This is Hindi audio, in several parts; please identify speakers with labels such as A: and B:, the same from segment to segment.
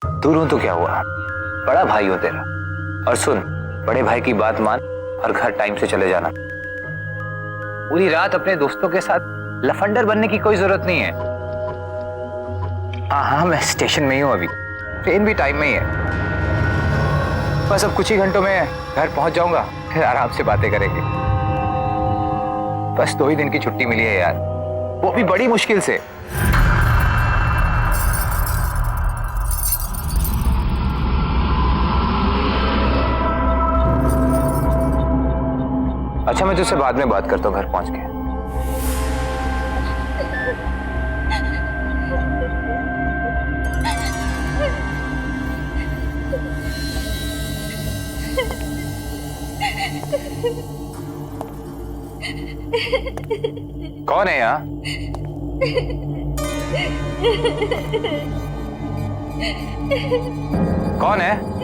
A: दूर हूं तो क्या हुआ, बड़ा भाई हो तेरा। और सुन, बड़े भाई की बात मान और घर टाइम से चले जाना। पूरी रात अपने दोस्तों के साथ लफंडर बनने की कोई जरूरत नहीं है। हाँ हाँ, मैं स्टेशन में ही हूँ अभी, ट्रेन भी टाइम में ही है। बस अब कुछ ही घंटों में घर पहुंच जाऊंगा, फिर आराम से बातें करेंगे। बस 2 ही दिन की छुट्टी मिली है यार, वो भी बड़ी मुश्किल से। अच्छा, मैं तुझसे बाद में बात करता हूँ घर पहुंच के। कौन है यहाँ? कौन है?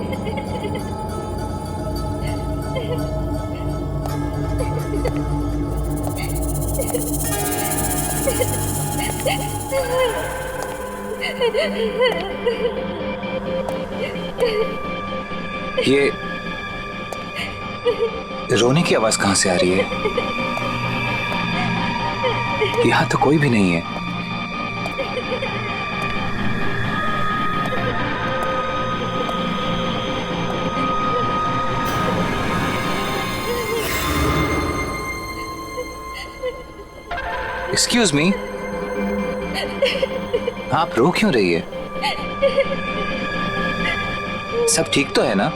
A: ये रोने की आवाज कहां से आ रही है? यहां तो कोई भी नहीं है। एक्सक्यूज मी, आप रो क्यों रही है? सब ठीक तो है ना?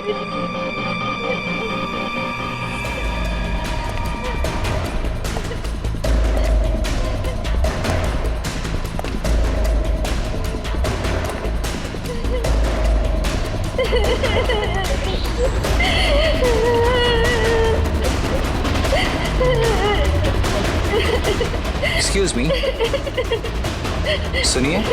A: एक्सक्यूज मी, सुनिए।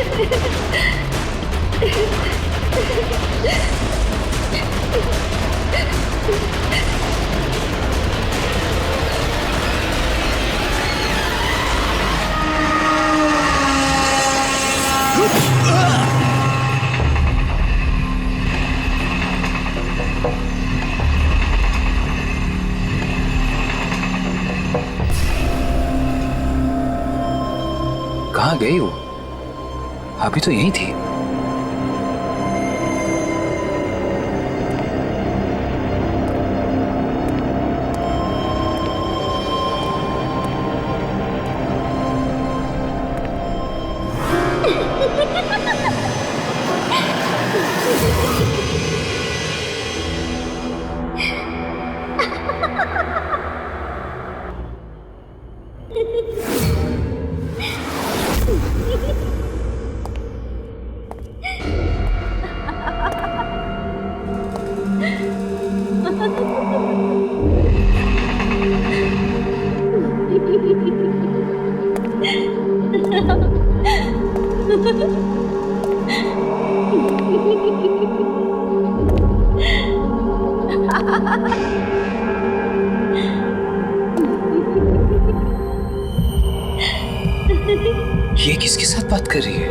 A: कहाँ गई वो? अभी तो यहीं थी। ये किसके साथ बात कर रही है?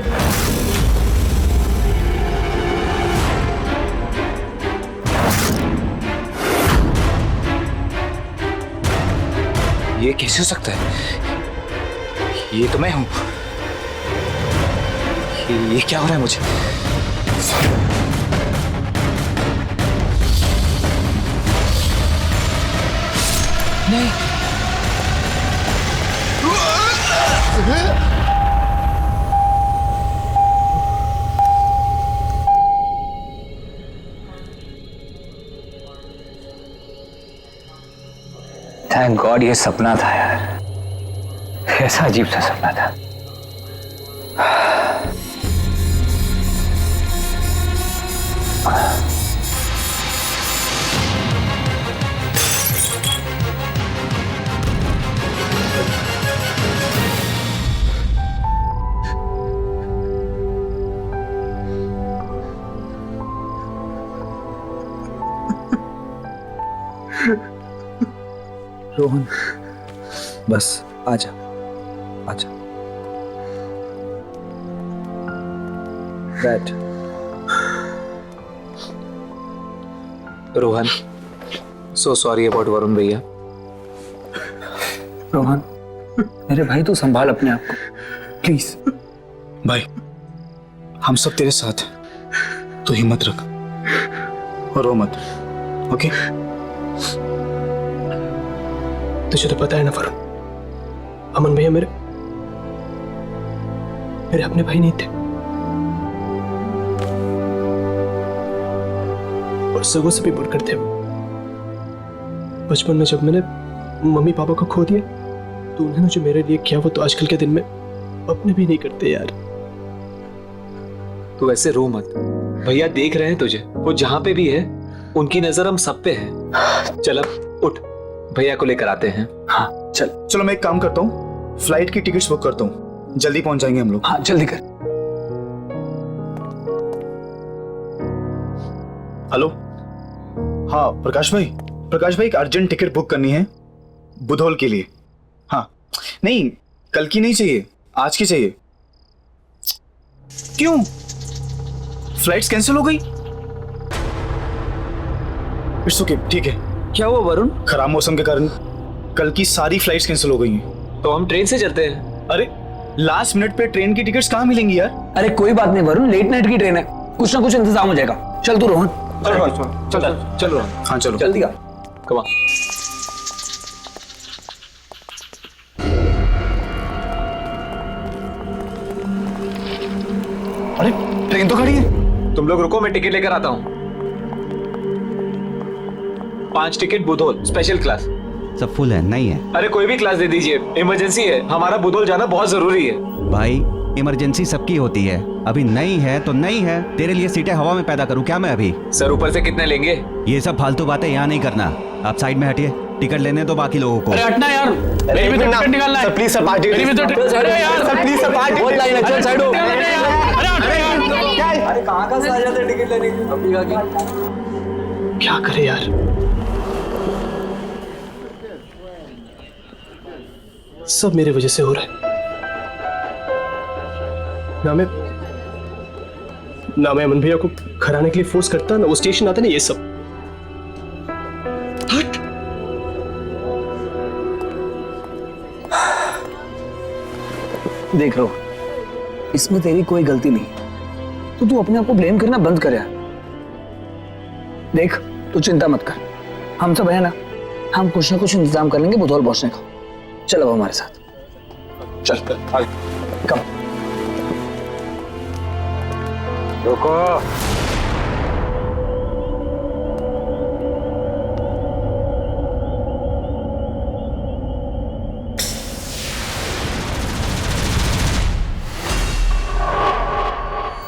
A: ये कैसे हो सकता है? ये तो मैं हूं। ये क्या हो रहा है मुझे? नहीं। थैंक गॉड ये सपना था यार, कैसा अजीब सा सपना था।
B: रोहन, बस आजा आजा, बैठ। Rohan, so sorry about Varun भैया।
C: रोहन, मेरे भाई तो संभाल अपने आप को प्लीज।
D: भाई हम सब तेरे साथ हैं, तो हिम्मत रख और रो मत, ओके?
E: तुझे तो पता है ना वरुण, अमन भैया मेरे अपने भाई नहीं थे, और सगों से भी बढ़कर थे। बचपन में जब मैंने मम्मी पापा को खो दिया तो उन्होंने जो मेरे लिए किया वो तो आजकल के दिन में अपने भी नहीं करते यार।
B: तू ऐसे रो मत, भैया देख रहे हैं तुझे, वो जहां पे भी है उनकी नजर हम सब पे है। चल अब उठ, भैया को लेकर आते हैं।
C: हाँ चल।
D: चलो मैं एक काम करता हूँ, फ्लाइट की टिकट्स बुक करता हूँ, जल्दी पहुंच जाएंगे हम लोग।
C: हाँ जल्दी कर।
D: हेलो, हाँ प्रकाश भाई एक अर्जेंट टिकट बुक करनी है बुधौल के लिए। हाँ नहीं, कल की नहीं चाहिए, आज की चाहिए। क्यों? फ्लाइट्स कैंसिल हो गई? इट्स ओके, ठीक है।
C: क्या हुआ वरुण?
D: खराब मौसम के कारण कल की सारी फ्लाइट्स कैंसिल हो गई हैं।
B: तो हम ट्रेन से चलते हैं।
D: अरे लास्ट मिनट पे ट्रेन की टिकट्स कहाँ मिलेंगी यार?
C: अरे कोई बात नहीं वरुण, लेट नाइट की ट्रेन है, कुछ ना कुछ इंतजाम हो जाएगा। चल तू रोहन।
B: चलो
D: हाँ चलो
C: जल्दी आ।
B: कमा।
D: अरे ट्रेन तो खड़ी है।
B: तुम लोग रुको, मैं टिकट लेकर आता हूँ। 5 टिकट बुधौल स्पेशल क्लास।
F: सब फुल है, नहीं है?
B: अरे कोई भी क्लास दे दीजिए, इमरजेंसी है, हमारा बुधौल जाना बहुत जरूरी है।
F: भाई इमरजेंसी सबकी होती है, अभी नहीं है तो नहीं है। तेरे लिए सीटें हवा में पैदा करूं क्या मैं अभी?
B: सर ऊपर से कितने लेंगे?
F: ये सब फालतू बातें यहाँ नहीं करना। आप साइड में हटिए, टिकट लेने दो बाकी लोगों को।
C: अरे हटना यार, मेरी भी तो टिकट निकालना है।
D: प्लीज सर पार्टी,
C: मेरी भी तो टिकट। अरे यार सर प्लीज सर पार्टी। बहुत लाइन है, चल साइड हो। अरे हटो यार।
B: अरे कहाँ का आ जाते टिकट लेने के? अभी
E: क्या करे यार, सब मेरे वजह से हो रहा है। ना मैं अमन भैया को घर आने के लिए फोर्स करता, ना वो स्टेशन आता, ना ये सब। हट।
C: देख रो, इसमें तेरी कोई गलती नहीं, तो तू अपने आप को ब्लेम करना बंद कर यार। देख तू चिंता मत कर, हम सब है ना, हम कुछ ना कुछ इंतजाम कर लेंगे बुधौल पहुंचने का। चल अब हमारे साथ
B: चल
C: कम।
A: रुको।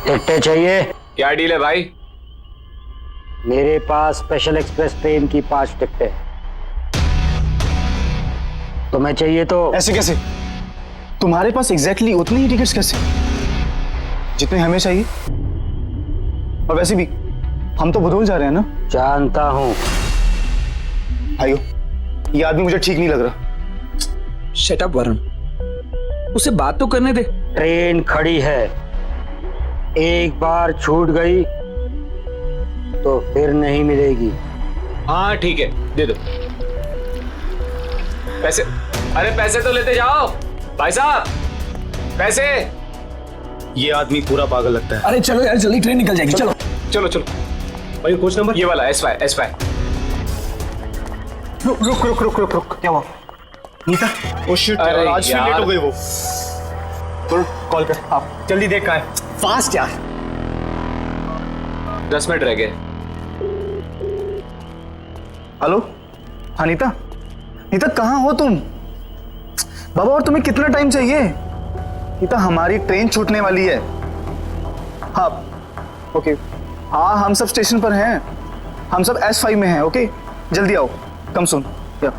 G: टिकटें चाहिए?
B: क्या डील है भाई?
G: मेरे पास स्पेशल एक्सप्रेस ट्रेन की 5 टिकटें। तुम्हें चाहिए तो?
D: ऐसे कैसे? तुम्हारे पास एग्जैक्टली उतनी ही टिकट्स कैसे जितने हमें चाहिए? और वैसे भी हम तो बुधौल जा रहे हैं ना।
G: जानता हूं।
D: भाइयों, ये आदमी मुझे ठीक नहीं लग रहा।
C: शट अप वरुण, उसे बात तो करने दे।
G: ट्रेन खड़ी है, एक बार छूट गई तो फिर नहीं मिलेगी।
B: हाँ ठीक है, दे दो पैसे। अरे पैसे तो लेते जाओ भाई साहब, पैसे।
D: ये आदमी पूरा पागल लगता है।
C: अरे चलो यार, जल्दी ट्रेन निकल जाएगी। चलो
B: चलो चलो।
E: भाई कोच नंबर
B: ये वाला S5।
D: रुक। क्या हुआ? नीता, ओ शिट,
B: अरे
D: आज फिर
B: यार।
D: लेट हो गई वो। कॉल कर आप, जल्दी देख कहाँ है। फास्ट यार।
B: 10 मिनट रह गए।
D: हेलो, हाँ नीता कहाँ हो तुम? बाबा और तुम्हें कितना टाइम चाहिए? नीता हमारी ट्रेन छूटने वाली है। हाँ ओके, हाँ हम सब स्टेशन पर हैं, हम सब S5 में हैं। ओके जल्दी आओ, कम सुन या।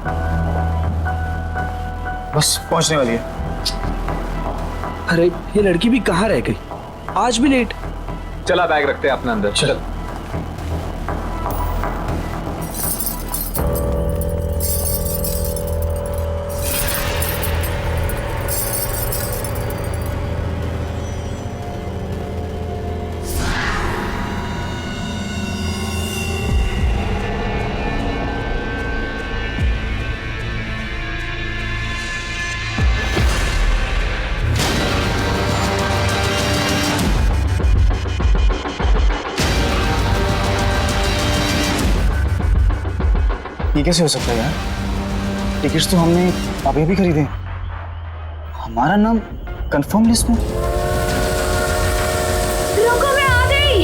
D: बस पहुंचने वाली है।
C: अरे ये लड़की भी कहाँ रह गई, आज भी लेट।
B: चला बैग रखते हैं अपने अंदर। चल।
D: ये कैसे हो सकता है यार? टिकट्स तो हमने अभी भी खरीदे, हमारा नाम कंफर्म लिस्ट में।
H: रुको, मैं आ गई।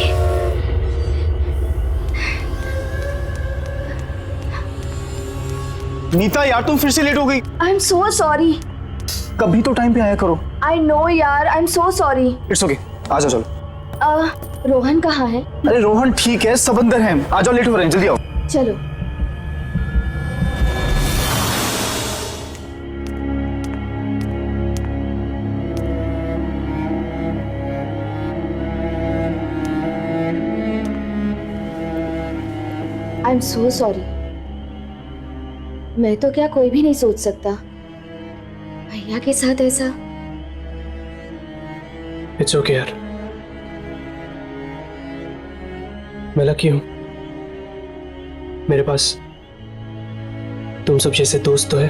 D: नीता यार तुम फिर से लेट हो गई।
H: I am so sorry.
D: कभी तो टाइम पे आया करो।
H: आई नो यार, I am so sorry.
D: It's okay, आ जाओ चलो।
H: रोहन कहाँ है?
D: अरे रोहन ठीक है, सब अंदर हैं। आ जाओ, लेट हो रहे हैं, जल्दी आओ।
H: चलो। आई एम सो सॉरी। मैं तो क्या, कोई भी नहीं सोच सकता भैया के साथ ऐसा।
E: इट्स ओके यार, मैं लकी हूं, मेरे पास तुम सब जैसे दोस्त तो है।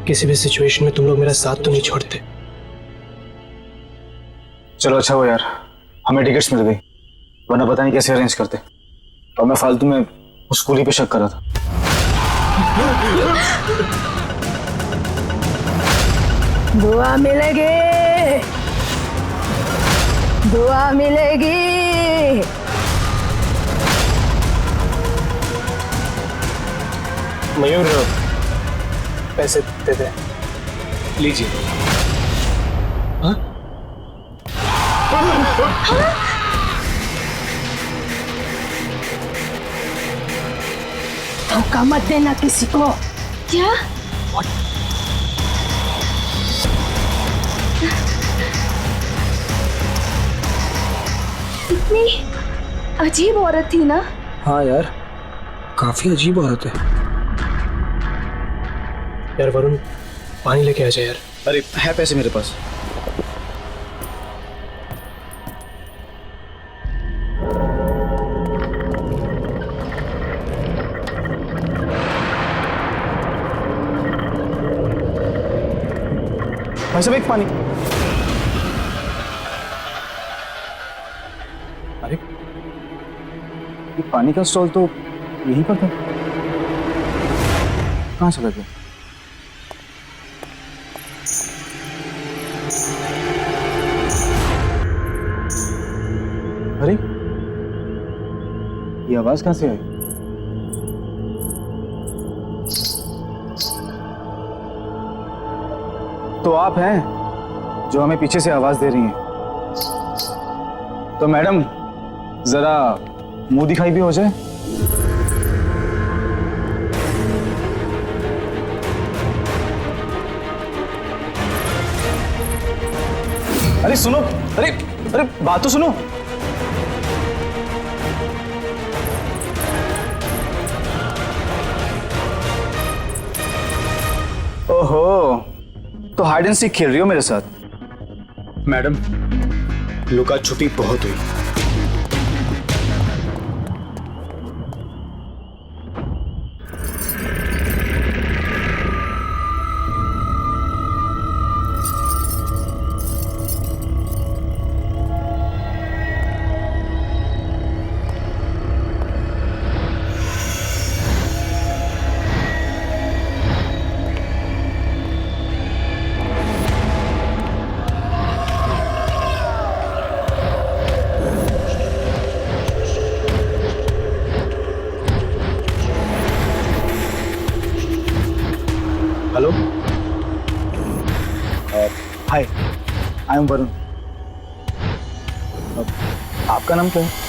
E: किसी भी सिचुएशन में तुम लोग मेरा साथ तो नहीं छोड़ते।
D: चलो अच्छा हो यार, हमें टिकट्स मिल गई, वरना पता नहीं कैसे अरेंज करते। और मैं फालतू में उस कूली पे शक कर रहा था।
H: दुआ मिलेगी, दुआ मिलेगी।
E: मयूर, पैसे दे दे।
B: लीजिए। हाँ?
H: धोखा मत देना किसी को। क्या? इतनी अजीब औरत थी ना?
C: हाँ यार, काफी अजीब औरत है।
E: यार वरुण, पानी लेके आ जाए यार।
D: अरे है पैसे मेरे पास। भाई साहब एक पानी। अरे ये पानी का स्टॉल तो यहीं पर था, कहाँ से लगे? अरे ये आवाज कहाँ से आई? तो आप हैं जो हमें पीछे से आवाज दे रही हैं। तो मैडम जरा मुंह दिखाई भी हो जाए। अरे सुनो, अरे अरे बात तो सुनो। ओहो, तो हाइड एंड सीक खेल रही हो मेरे साथ?
E: मैडम, लुका छुपी बहुत हुई। Hello,
D: hi, I am Varun. आपका नाम क्या है?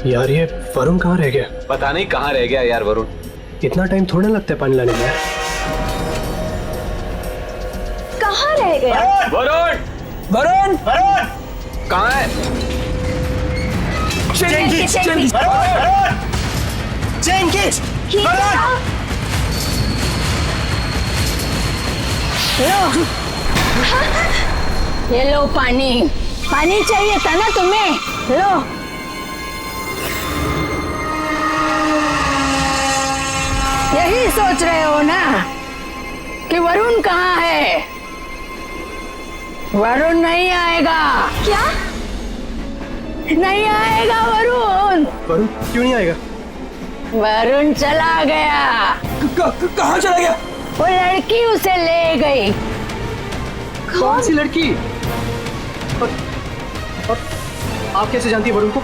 E: यार ये वरुण कहाँ रह गया?
B: पता नहीं कहाँ रह गया यार वरुण।
E: इतना टाइम थोड़ा लगता है पानी लाने में यार।
H: कहाँ रह गया?
B: वरुण,
C: वरुण,
B: कहाँ है?
H: ये लो पानी।
I: पानी चाहिए था ना तुम्हें, लो। यही सोच रहे हो ना कि वरुण कहाँ है? वरुण नहीं आएगा।
H: क्या?
I: नहीं आएगा वरुण।
E: वरुण क्यों नहीं आएगा?
I: वरुण चला गया।
E: कहाँ चला गया?
I: वो लड़की उसे ले गई।
E: कौन सी लड़की? और आप कैसे जानती है वरुण को?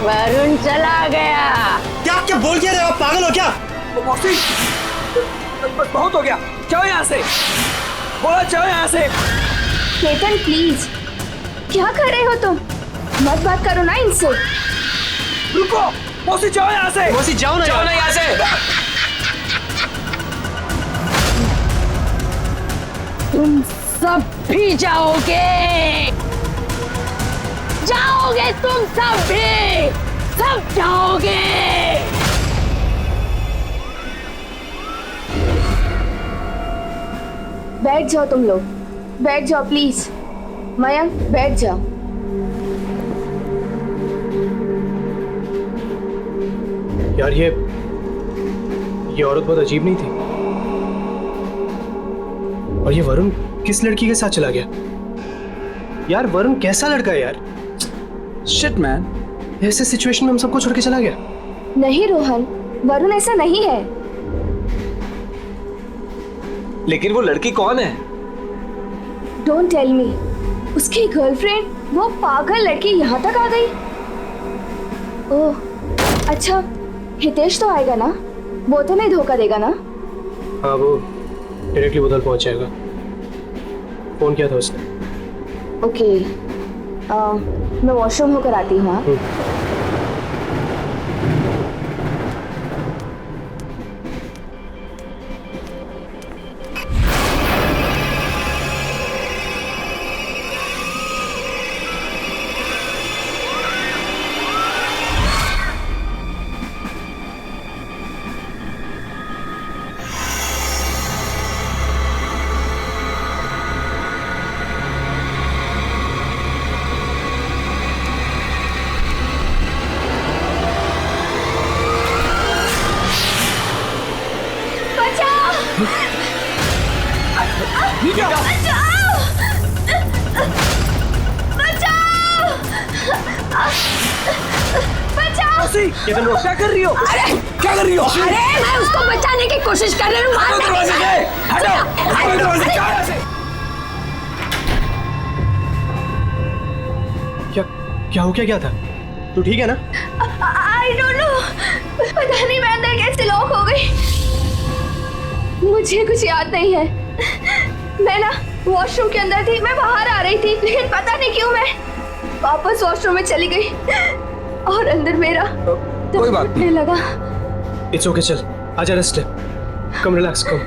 I: वरुण चला गया।
E: क्या क्या बोल क्या रहे हो? आप पागल हो क्या? मौसी, बस बहुत हो गया, जाओ यहाँ से। बोला जाओ यहाँ से।
H: केतन प्लीज, क्या कर रहे हो तुम? मत बात करो ना इनसे।
E: रुको, मौसी जाओ यहाँ से। मौसी जाओ ना यहाँ से।
I: तुम सब भी जाओगे, जाओगे तुम सब भी, सब जाओगे।
H: बैठ जाओ तुम लोग, बैठ जाओ प्लीज। मयंक बैठ जाओ।
E: यार ये औरत बहुत अजीब नहीं थी? और ये वरुण किस लड़की के साथ चला गया? यार वरुण कैसा लड़का है यार? शिट मैन, ऐसे सिचुएशन में हम सबको छोड़ के चला गया।
H: नहीं रोहन, वरुण ऐसा नहीं है।
B: लेकिन वो लड़की कौन है?
H: Don't tell me. उसकी गर्लफ्रेंड, वो पागल लड़की यहाँ तक आ गई। ओह अच्छा, हितेश तो आएगा ना? वो तो नहीं धोखा देगा ना?
E: हाँ, वो डायरेक्टली उधर पहुंच जाएगा। फोन किया था उसने।
H: ओके, मैं वॉशरूम होकर आती हूँ। हाँ?
E: क्या कर रही हो? क्या कर रही हो?
I: अरे मैं उसको बचाने की कोशिश कर रही हूँ।
E: क्या हो क्या था? तू ठीक है ना?
H: आई डोंट नो, पता नहीं मैं अंदर कैसे लॉक हो गई। मुझे कुछ याद नहीं है। मैं ना वॉशरूम के अंदर थी, मैं बाहर आ रही थी, लेकिन पता नहीं क्यों मैं वापस वॉशरूम में चली गई और अंदर मेरा
E: कोई बात नहीं
H: लगा।
E: इट्स ओके, चल आजा, रेस्ट ले, कम रिलैक्स कम।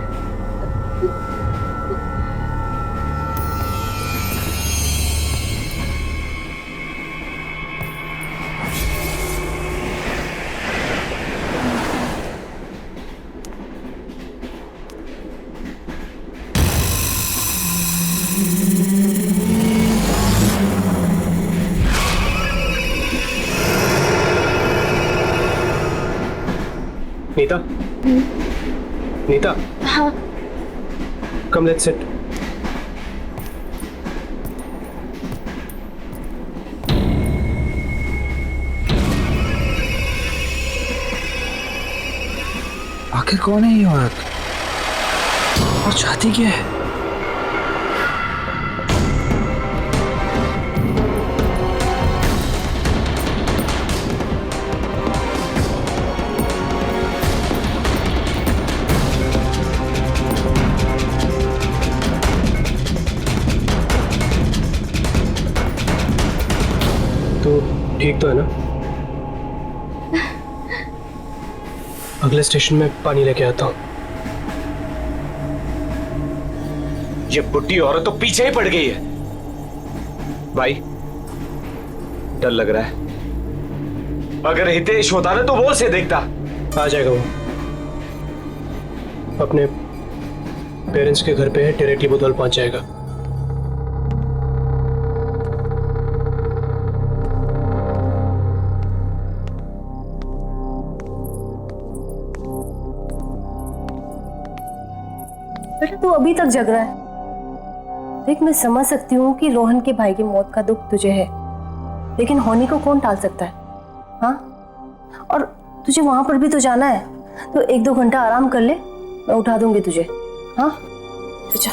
E: नीता, नीता,
H: हाँ
E: कम लेट्स सिट।
C: आखिर कौन है ये औरत और चाहती क्या है?
E: ठीक तो है ना? अगले स्टेशन में पानी लेके आता हूँ।
B: ये बुढ़ी औरत तो पीछे ही पड़ गई है। भाई डर लग रहा है। अगर हितेश होता ना तो वो उसे देखता।
E: आ जाएगा वो, अपने पेरेंट्स के घर पे है, डायरेक्टली बुधवार पहुंच जाएगा।
J: बेटा तू अभी तक जग रहा है। देख मैं समझ सकती हूँ कि रोहन के भाई की मौत का दुख तुझे है, लेकिन होनी को कौन टाल सकता है? हाँ, और तुझे वहां पर भी तो जाना है, तो 1-2 घंटा आराम कर ले, मैं उठा दूंगी तुझे। हाँ अच्छा।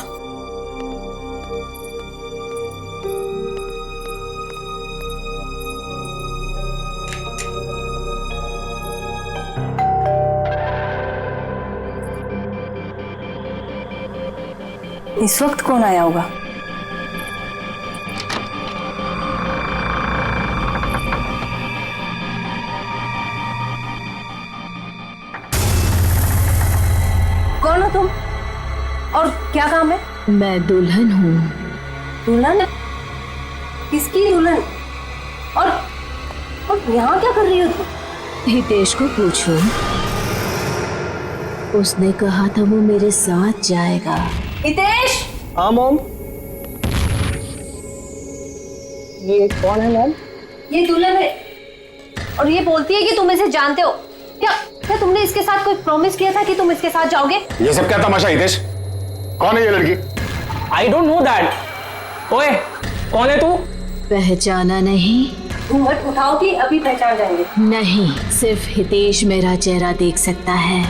J: इस वक्त कौन आया होगा? कौन हो तुम और क्या काम है?
I: मैं दुल्हन हूँ।
J: दुल्हन? किसकी दुल्हन? और यहाँ क्या कर रही हो तुम?
I: हितेश को पूछो, उसने कहा था वो मेरे साथ जाएगा।
J: हितेश!
E: हाँ मॉम। ये कौन है मॉम?
J: ये दुल्हन है और ये बोलती है कि तुम इसे जानते हो। क्या क्या तुमने इसके साथ कोई प्रॉमिस किया था कि तुम इसके साथ जाओगे?
B: ये सब क्या तमाशा हितेश? कौन है ये लड़की?
E: I don't know that. ओए कौन है तू?
I: पहचाना नहीं?
J: घूंघट उठाओ कि अभी पहचान जाएंगे।
I: नहीं, सिर्फ हितेश मेरा चेहरा देख सकता है।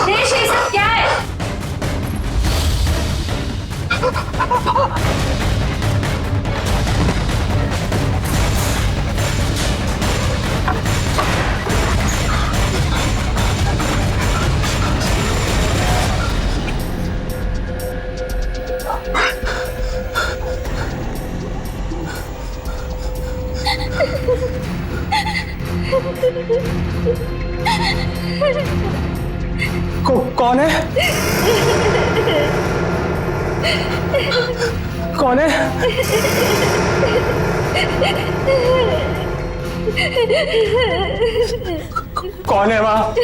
J: हितेश, ये सब क्या है?
E: कौन है? कौन है? कौन है वहाँ?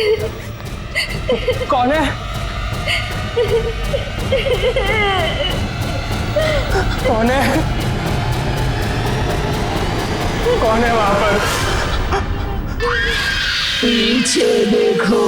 E: कौन है? कौन है? कौन है वहाँ पर?
I: पीछे देखो।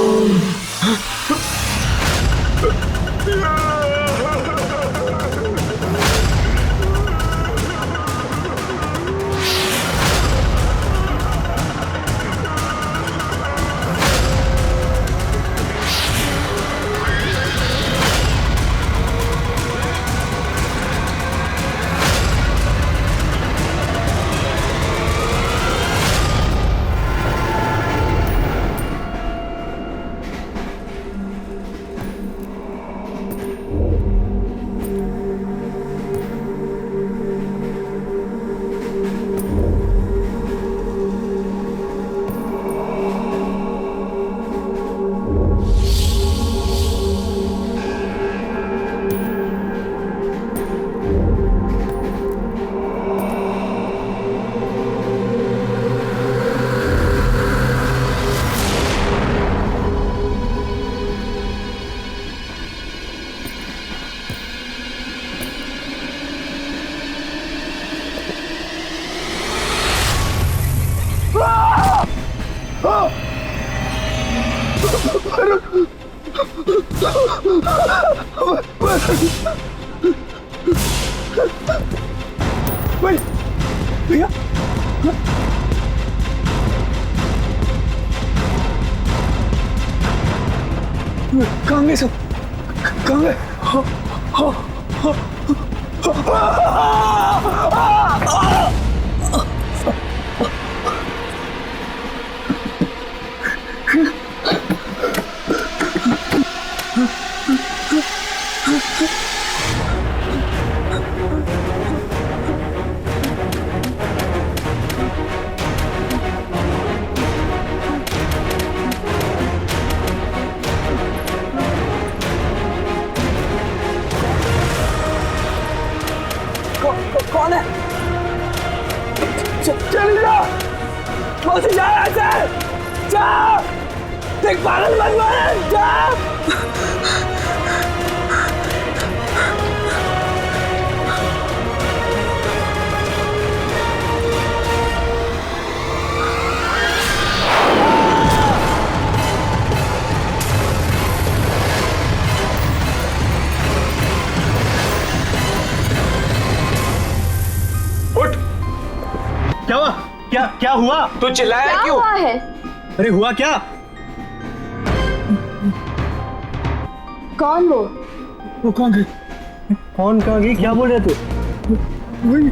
D: भैया कहाँ गए सब? कहाँ गए?
C: चल जा मौसी, जा यहाँ से, जा, देख पागल मत बन, जा।
B: उठ।
E: क्या हुआ? क्या हुआ?
B: तू चिल्लाया
H: क्या
B: क्यों?
H: हुआ है?
E: अरे हुआ क्या?
H: कौन वो?
D: वो कौन है?
E: कौन कहाँ गई? क्या बोल रहे तू?
D: वही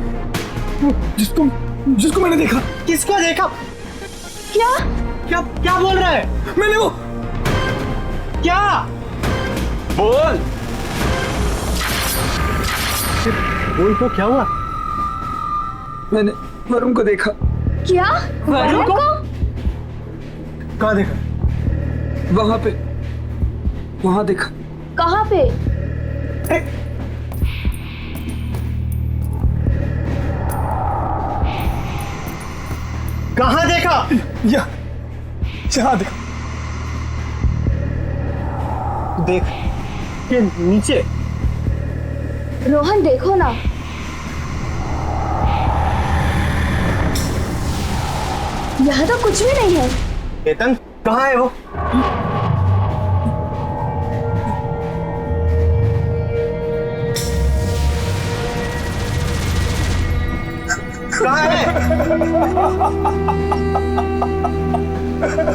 D: जिसको मैंने देखा।
E: किसको देखा?
H: क्या?
E: क्या बोल रहा है?
D: मैंने वो
E: क्या?
B: बोल।
E: बोल तो क्या हुआ?
D: मैंने वरुण को देखा।
H: क्या? वरुण को?
D: कहाँ देखा? वहां देखा।
H: कहाँ पे?
E: कहाँ देखा?
D: यहाँ देखा।
E: देख के नीचे।
H: रोहन देखो ना। यहाँ तो कुछ भी नहीं है।
E: केतन कहाँ है वो? कहाँ है?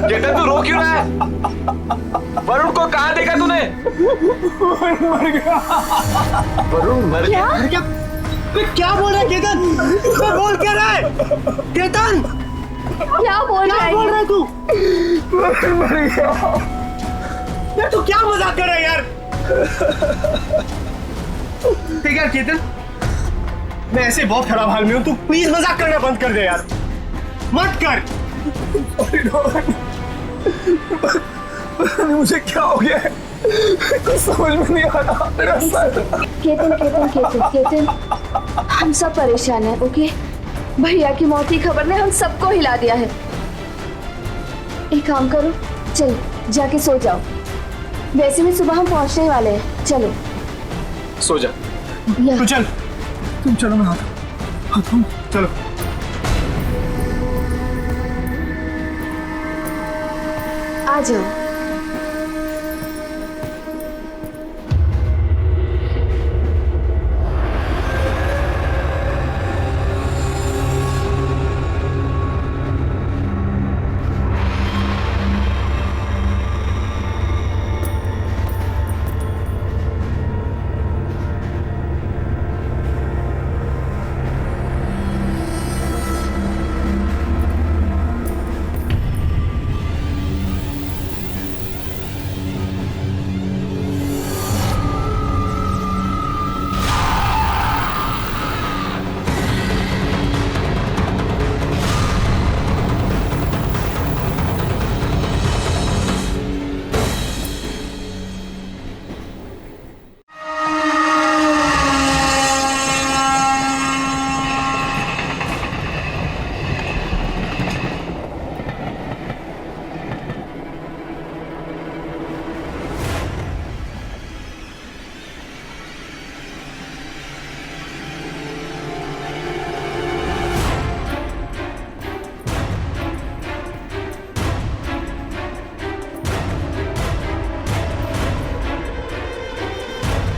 B: केतन तू रो क्यों रहा है? वरुण को कहाँ देखा तूने? वरुण मर गया।
E: क्या बोल रहा है केतन? बोल क्या रहा है? केतन
H: क्या बोल रहा
E: बोल रहा
H: है?
E: है तू? यार तू क्या मजाक कर रहा है यार? ठीक है केतन, मैं ऐसे बहुत खराब हाल में हूँ, तू प्लीज मजाक करना बंद कर दे यार, मत कर।
D: मुझे क्या हो गया है? कुछ समझ में नहीं आ रहा। मेरा सर।
H: केतन, हम सब परेशान हैं, ओके? भैया की मौत की खबर ने हम सबको हिला दिया है। एक काम करो, चलो जाके सो जाओ। वैसे भी सुबह हम पहुंचने वाले हैं, चलो।
B: सो जा।
E: तू चल,
D: तुम चलो, मैं आता हूँ।
E: चलो।
H: आ जाओ।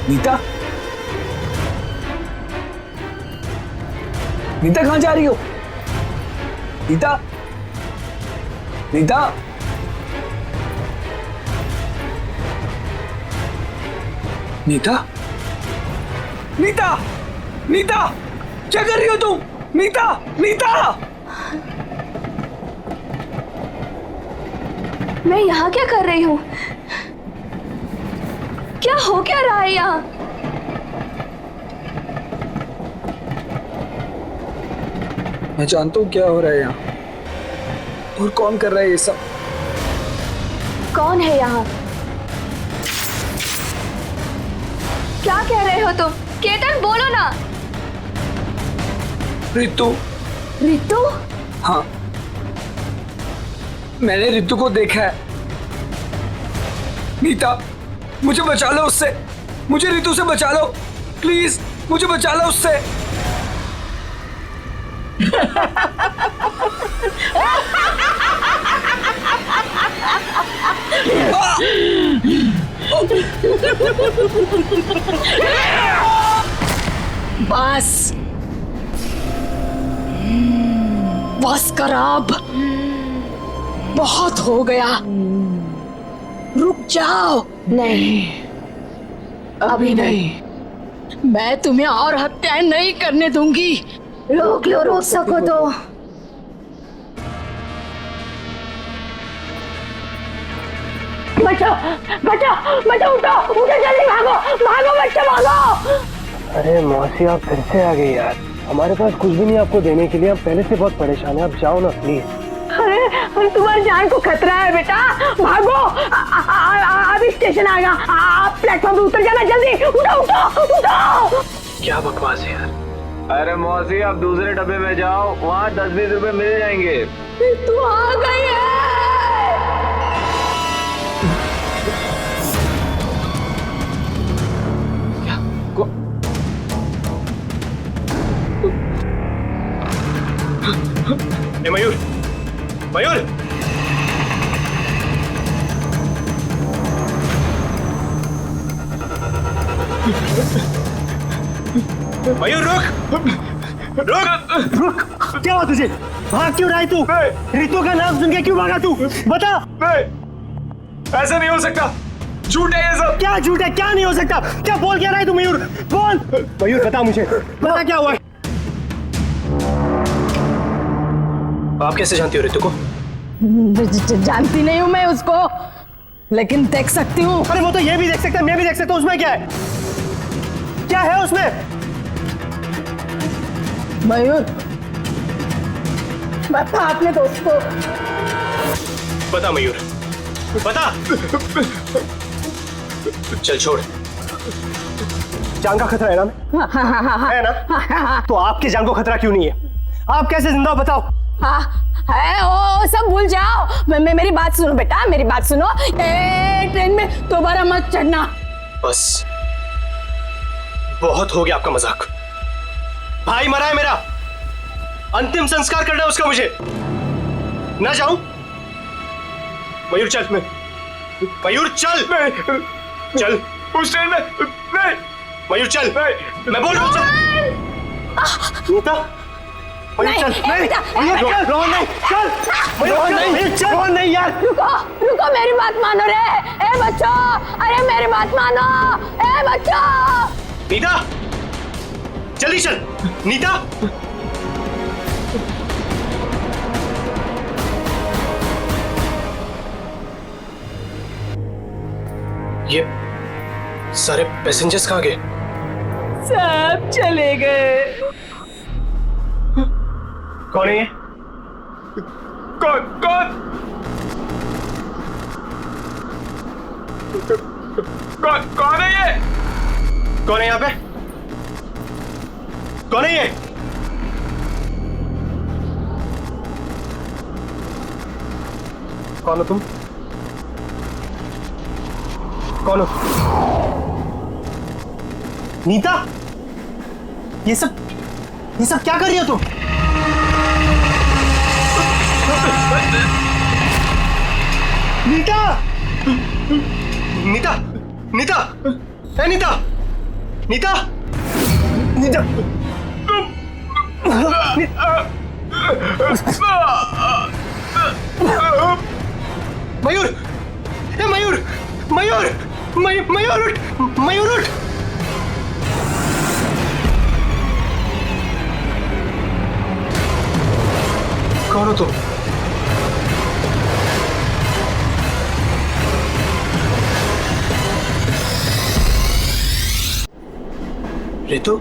C: नीता, नीता कहाँ जा रही हो? नीता, नीता, नीता, नीता, नीता, क्या कर रही हो तुम? नीता, नीता,
H: मैं यहाँ क्या कर रही हूँ? क्या हो क्या रहा है यहाँ?
C: मैं जानता हूँ क्या हो रहा है यहाँ, और कौन कर रहा है ये सब।
H: कौन है यहाँ? क्या कह रहे हो तुम? केतन बोलो ना।
C: रितु,
H: रितु?
C: हाँ, मैंने रितु को देखा है। नीता, मुझे बचा लो उससे, मुझे रितु से बचा लो, प्लीज मुझे बचा लो उससे।
I: बस बस कर अब, बहुत हो गया, रुक जाओ। नहीं, अभी नहीं, मैं तुम्हें और हत्याएं नहीं करने दूंगी।
H: रोक लो, रोक सको तो।
I: बच्चों बच्चों बच्चों, उठो उठो, जल्दी भागो भागो बच्चों भागो।
E: अरे मौसी आप फिर से आ गई यार, हमारे पास कुछ भी नहीं आपको देने के लिए, हम पहले से बहुत परेशान हैं, आप जाओ ना प्लीज।
I: अरे तुम्हारी जान को खतरा है बेटा, भागो। अभी स्टेशन आएगा, आप प्लेटफॉर्म पे उतर जाना, जल्दी उठो उठो उठो।
E: क्या बकवास है यार।
B: अरे मौसी आप दूसरे डब्बे में जाओ, वहाँ 10-20 रुपए मिल जाएंगे।
I: तू आ गई है।
E: ए मयूर, मयूर, मयूर रुक रुक रुक, क्या हुआ तुझे? भाग क्यों रहा है तू? रितु का नाम सुन के क्यों भागा तू? बता।
B: ऐसा नहीं हो सकता, झूठ है ये सब।
E: क्या झूठ है, क्या नहीं हो सकता? क्या बोल क्या रहा है तू मयूर? बोल मयूर, बता मुझे, बता क्या हुआ है? आप कैसे जानती हो रितु को?
I: जानती नहीं हूँ मैं उसको, लेकिन देख सकती हूँ।
E: अरे वो तो ये भी देख सकता है, मैं भी देख सकता हूँ, उसमें क्या है? क्या है उसमें?
I: मयूर, बता अपने दोस्त को।
E: बता मयूर, बता। चल छोड़, जान का खतरा है ना? है ना? तो आपकी जान को खतरा क्यों नहीं है? आप कैसे जिंदा हो बताओ?
I: हाँ है, ओ सब भूल जाओ। मेरी बात सुनो बेटा, मेरी बात सुनो। ट्रेन में दोबारा मत चढ़ना।
E: बस बहुत हो गया आपका मजाक। भाई मरा है मेरा, अंतिम संस्कार करना है उसका, मुझे ना जाऊं? मयूर चल, मयूर चल, चल
B: उस ट्रेन में नहीं।
E: मयूर चल, मैं बोल रहा हूं चल। नीता, मयूर चल। नहीं रोहन नहीं, चल मयूर नहीं, चल रोहन नहीं यार।
I: रुको रुको, मेरी बात मानो रे। ए बच्चों, अरे मेरी बात मानो। ए बच्चों।
E: नीता जल्दी चल। नीता, ये सारे पैसेंजर्स कहाँ गए?
I: सब चले गए।
E: कौन है ये?
B: कौन कौन कौन कौन है ये?
E: कौन है यहाँ पे? कौन है ये? कौन हो तुम? कौन हो? नीता, ये सब क्या कर रही हो तुम? नीता, नीता, नीता, ए नीता, नीता, नीता, मयूर, ए मयूर, मयूर, मयूर उठ, मयूर उठ। कौन हो तुम? रितु?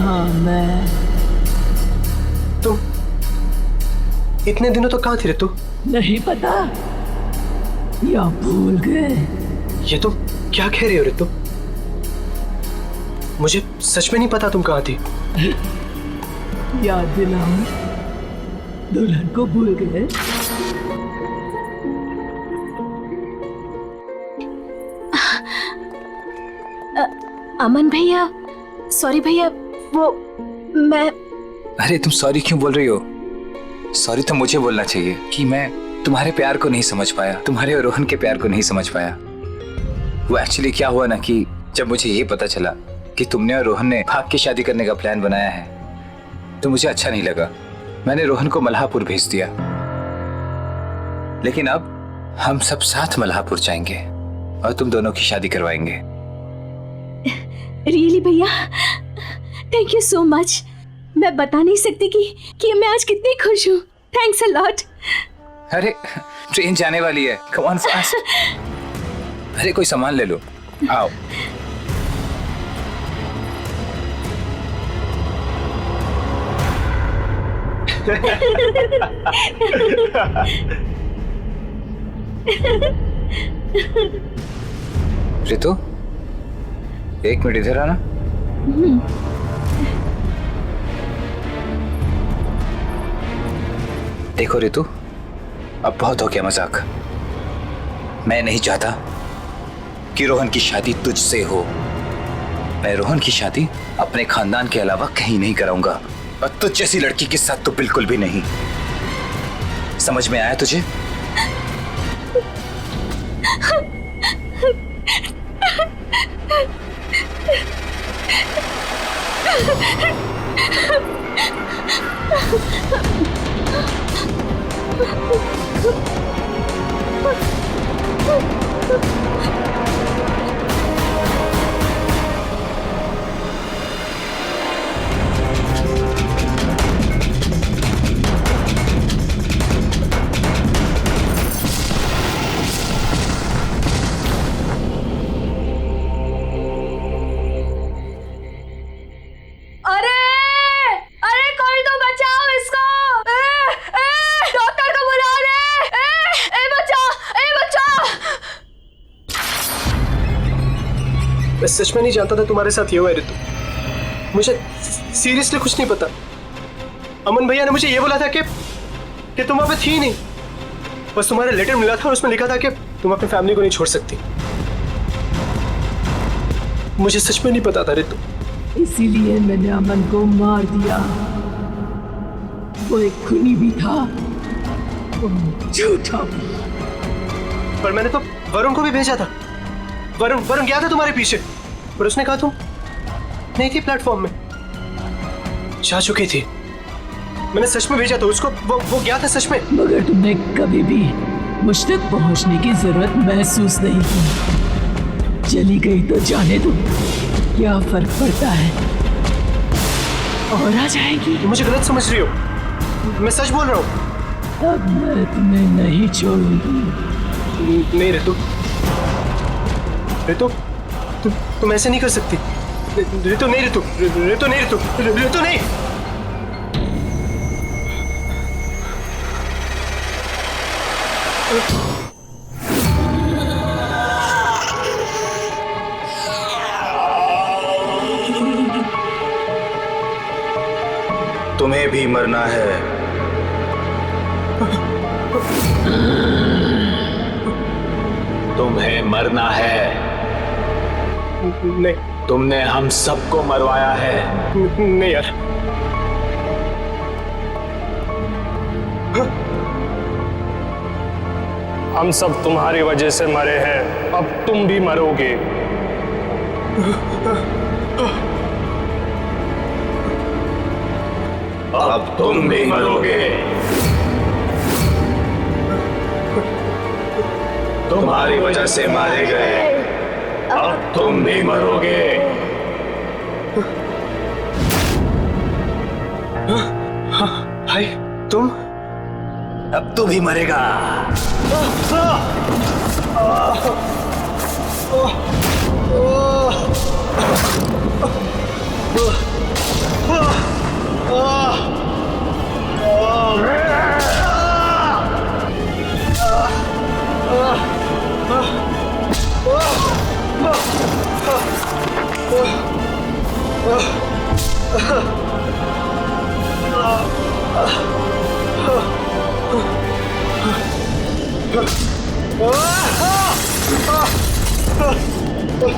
I: हाँ मैं।
E: तुम इतने दिनों तो कहाँ थी रितु?
I: नहीं पता या भूल गए?
E: ये तुम क्या कह रही हो रितु? मुझे सच में नहीं पता तुम कहाँ थी।
I: याद दिलाऊं? दुल्हन को भूल गए?
H: अमन भैया, सॉरी भैया, वो मैं।
A: अरे तुम सॉरी क्यों बोल रही हो? सॉरी तो मुझे बोलना चाहिए कि मैं तुम्हारे प्यार को नहीं समझ पाया, तुम्हारे और रोहन के प्यार को नहीं समझ पाया। वो एक्चुअली क्या हुआ ना कि जब मुझे ये पता चला कि तुमने और रोहन ने भाग की शादी करने का प्लान बनाया है तो मुझे अच्छा नहीं लगा। मैंने रोहन को मल्हापुर भेज दिया, लेकिन अब हम सब साथ मल्हापुर जाएंगे और तुम दोनों की शादी करवाएंगे।
H: रियली भैया, थैंक यू सो मच। मैं बता नहीं सकती कि मैं आज कितनी खुश हूँ। Thanks a lot.
A: अरे ट्रेन जाने वाली है, कम ऑन फास्ट। अरे कोई सामान ले लो, आओ। रितु, एक मिनट इधर आना। देखो रितु, अब बहुत हो गया मजाक। मैं नहीं चाहता कि रोहन की शादी तुझसे हो। मैं रोहन की शादी अपने खानदान के अलावा कहीं नहीं कराऊंगा, और तुझ जैसी लड़की के साथ तो बिल्कुल भी नहीं। समझ में आया तुझे?
E: मैं सच में नहीं जानता था तुम्हारे साथ ये हुआ है रितु। मुझे सीरियसली कुछ नहीं पता। अमन भैया ने मुझे ये बोला था कि तुम वहां पे थी नहीं, बस तुम्हारा लेटर मिला था और उसमें लिखा था कि तुम अपनी फैमिली को नहीं छोड़ सकती। मुझे सच में नहीं पता था रितु।
I: इसीलिए मैंने अमन को मार दिया। वो एक खूनी भी था, वो झूठा भी।
E: पर मैंने तो वरुण को भी भेजा था। वरुण गया था तुम्हारे पीछे, पर उसने कहा तुम नहीं थी प्लेटफॉर्म में, जा चुकी थी। मैंने सच में भेजा था उसको, वो गया था सच में।
I: मगर तुमने कभी भी मुझ तक पहुंचने की जरूरत महसूस नहीं की। चली गई तो जाने दो, क्या फर्क पड़ता है, और आ जाएगी।
E: मुझे गलत समझ रही हो, मैं सच बोल रहा हूँ।
I: अब मैं तुम्हें नहीं छोड़ूंगी।
E: नहीं रितु, रितु तुम ऐसे नहीं कर सकती। रितु नहीं, रितु रितु नहीं, रितु नहीं।
D: तुम्हें भी मरना है।
B: तुम्हें मरना है।
E: नहीं,
B: तुमने हम सबको मरवाया है।
E: नहीं यार।
K: हम सब तुम्हारी वजह से मरे हैं, अब तुम भी मरोगे।
B: अब तुम भी मरोगे। तुम्हारी वजह से मारे गए, अब तुम भी मरोगे।
E: भाई तुम?
D: अब तू भी मरेगा।
E: भाई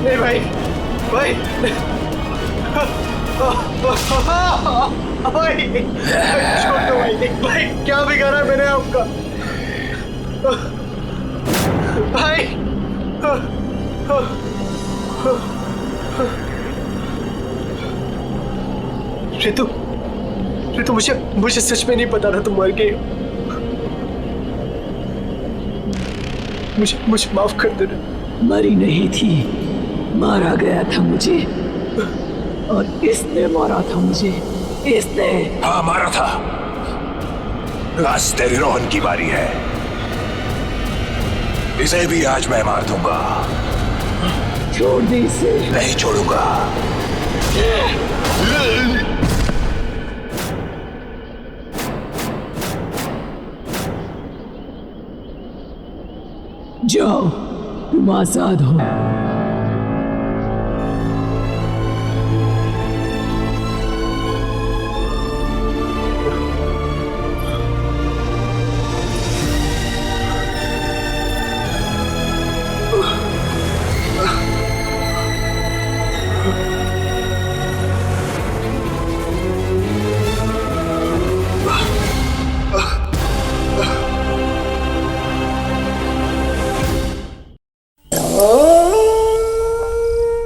E: नहीं भाई भाई भाई छोड़ दो भाई भाई क्या बिगाड़ा है मैंने आपका भाई रितु रितु मुझे सच में नहीं पता था तुम मर गए हो। मुझे माफ कर देना।
C: मरी नहीं थी, मारा गया था मुझे, और इसने मारा था मुझे, इसने।
L: हाँ मारा था। आज तेरी रोहन की बारी है, इसे भी आज मैं मार दूंगा।
C: छोड़ दी इसे।
L: नहीं छोड़ूंगा।
C: जाओ, तुम आजाद हो।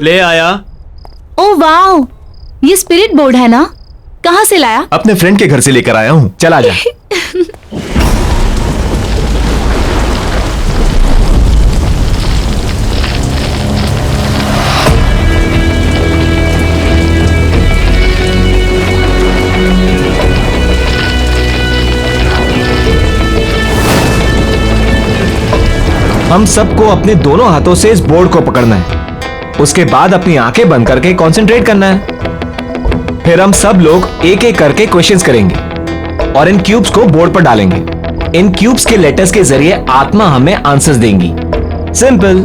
E: ले आया।
H: ओ वाओ, ये स्पिरिट बोर्ड है ना? कहाँ से लाया?
E: अपने फ्रेंड के घर से लेकर आया हूँ, चला जा। हम सबको अपने दोनों हाथों से इस बोर्ड को पकड़ना है, उसके बाद अपनी आंखें बंद करके कंसंट्रेट करना है। फिर हम सब लोग एक एक करके क्वेश्चंस करेंगे और इन क्यूब्स को बोर्ड पर डालेंगे। इन क्यूब्स के लेटर्स के जरिए आत्मा हमें आंसर्स देंगी। सिंपल।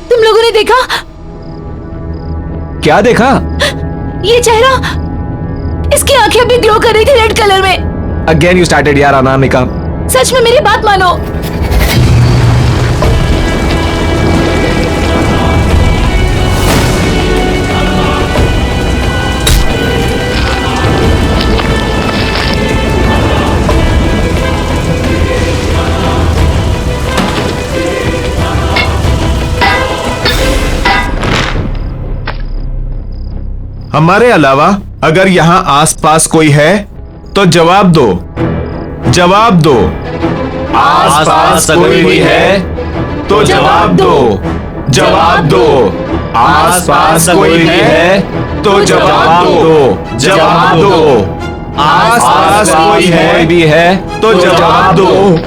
H: तुम लोगों ने देखा?
E: क्या देखा?
H: ये चेहरा, इसकी आंखें भी ग्लो कर रही थी रेड कलर में।
E: Again you started यार अनामिका।
H: सच में मेरी बात मानो।
E: हमारे अलावा अगर यहाँ आसपास कोई है तो जवाब दो, जवाब दो। आसपास कोई भी है तो जवाब दो, जवाब दो। आसपास कोई भी है तो जवाब दो, जवाब दो। आसपास कोई भी है तो जवाब दो,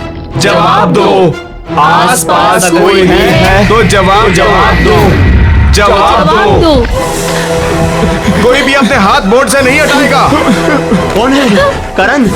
E: जवाब दो। आसपास कोई भी है तो जवाब दो, जवाब दो। कोई भी अपने हाथ बोर्ड से नहीं हटाएगा।
G: कौन है? करण?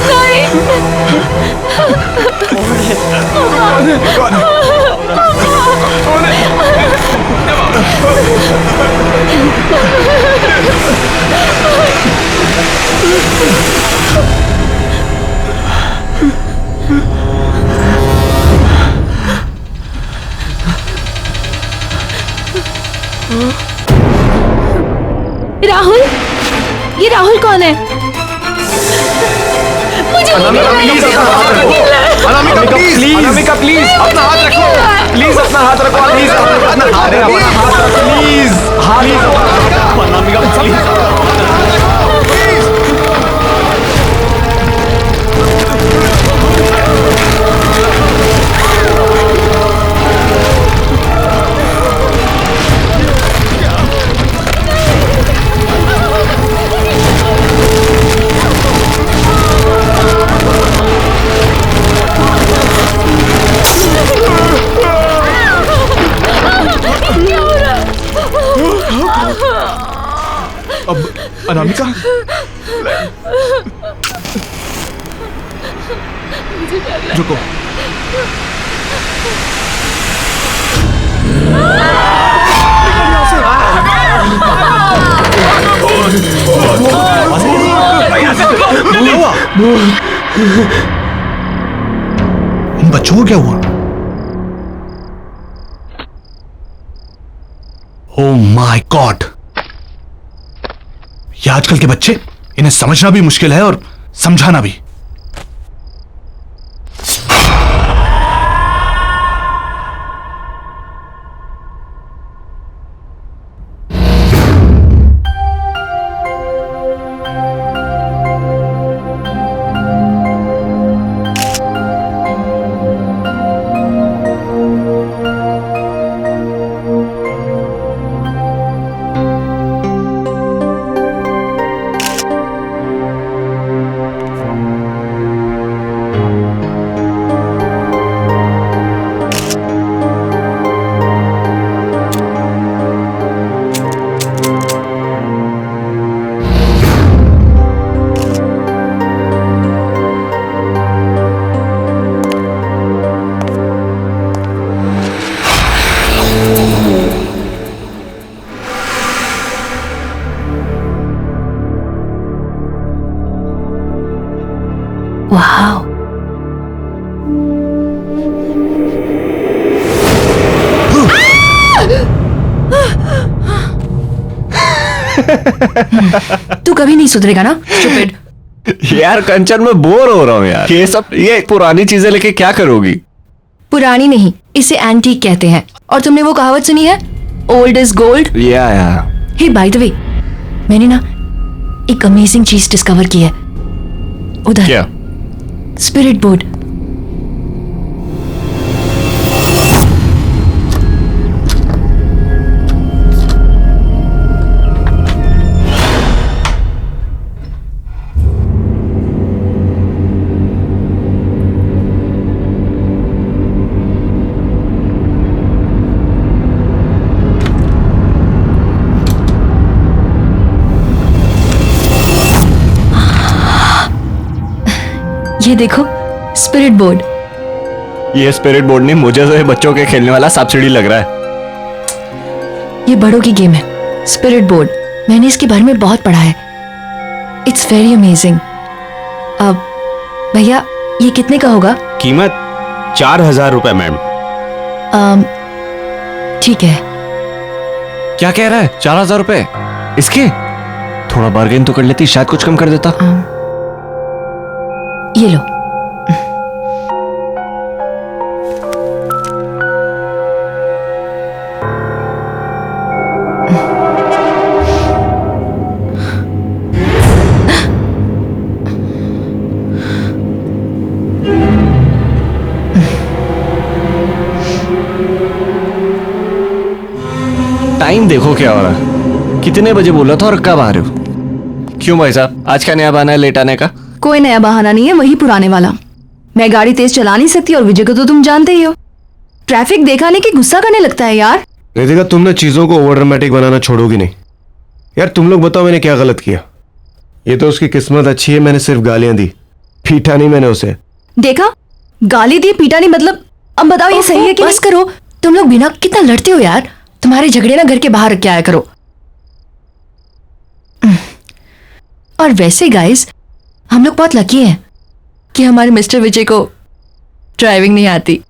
H: राहुल, ये राहुल कौन है? मुझे
E: अनामिका प्लीज अपना हाथ रखो, प्लीज अपना हाथ रखो, प्लीज अपना हाथ रखो, प्लीज हाथ रखो। अनामिका
L: इन बच्चों को क्या हुआ? ओह माय गॉड, ये आजकल के बच्चे, इन्हें समझना भी मुश्किल है और समझाना भी।
J: वाह,
I: तू कभी नहीं सुधरेगा ना स्टूपिड।
E: यार कंचन, मैं बोर हो रहा हूँ यार। ये पुरानी चीजें लेके क्या करोगी?
I: पुरानी नहीं, इसे एंटीक कहते हैं। और तुमने वो कहावत सुनी है, ओल्ड इज गोल्ड?
E: या
I: हे बाय द वे, मैंने ना एक अमेजिंग चीज डिस्कवर की है उधर।
E: क्या?
I: Spirit board. ये देखो, स्पिरिट बोर्ड।
E: ये स्पिरिट बोर्ड नहीं, मुझे तो ये बच्चों के खेलने वाला सब्सिडी लग रहा है।
I: ये बड़ों की गेम है, स्पिरिट बोर्ड। मैंने इसके बारे में बहुत पढ़ा है। It's very amazing. अब भैया, ये कितने का होगा?
E: कीमत 4000 रुपए मैम।
I: ठीक है।
E: क्या कह रहा है? 4000 रुपए इसके? थोड़ा बार्गेन तो कर लेती, शायद कुछ कम कर देता।
I: ये लो।
E: टाइम देखो क्या हो रहा है। कितने बजे बोला था और कब आ रहे हो? क्यों भाई साहब, आज का नया बहाना है लेट आने का?
I: कोई नया बहाना नहीं है, वही पुराने वाला। मैं गाड़ी तेज चला नहीं सकती और विजय को तो तुम जानते ही हो। ट्रैफिक देखा नहीं कि गुस्सा करने लगता है यार।
M: रितिका, तुमने चीजों को ओवर ड्रामेटिक बनाना छोड़ोगी नहीं यार। तुम लोग बताओ मैंने क्या गलत किया? ये तो उसकी किस्मत अच्छी है, मैंने सिर्फ गालियां दी, पीटा नहीं मैंने उसे।
I: देखा, गाली दी, पीटा नहीं, मतलब अब बताओ ये सही है कि? बस करो, तुम लोग बिना कितना लड़ते हो यार। तुम्हारे झगड़े ना घर के बाहर रख के आया करो। और वैसे गाइस, हम लोग बहुत लकी हैं कि हमारे मिस्टर विजय को ड्राइविंग नहीं आती।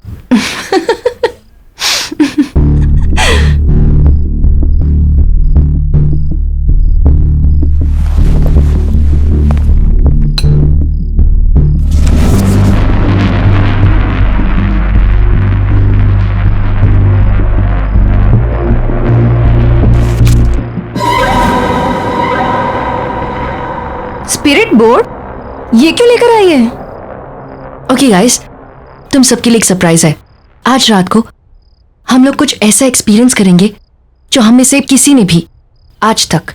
I: स्पिरिट बोर्ड ये क्यों लेकर आई है? ओके गाइस, तुम सबके लिए एक सरप्राइज है। आज रात को हम लोग कुछ ऐसा एक्सपीरियंस करेंगे जो हम में से किसी ने भी आज तक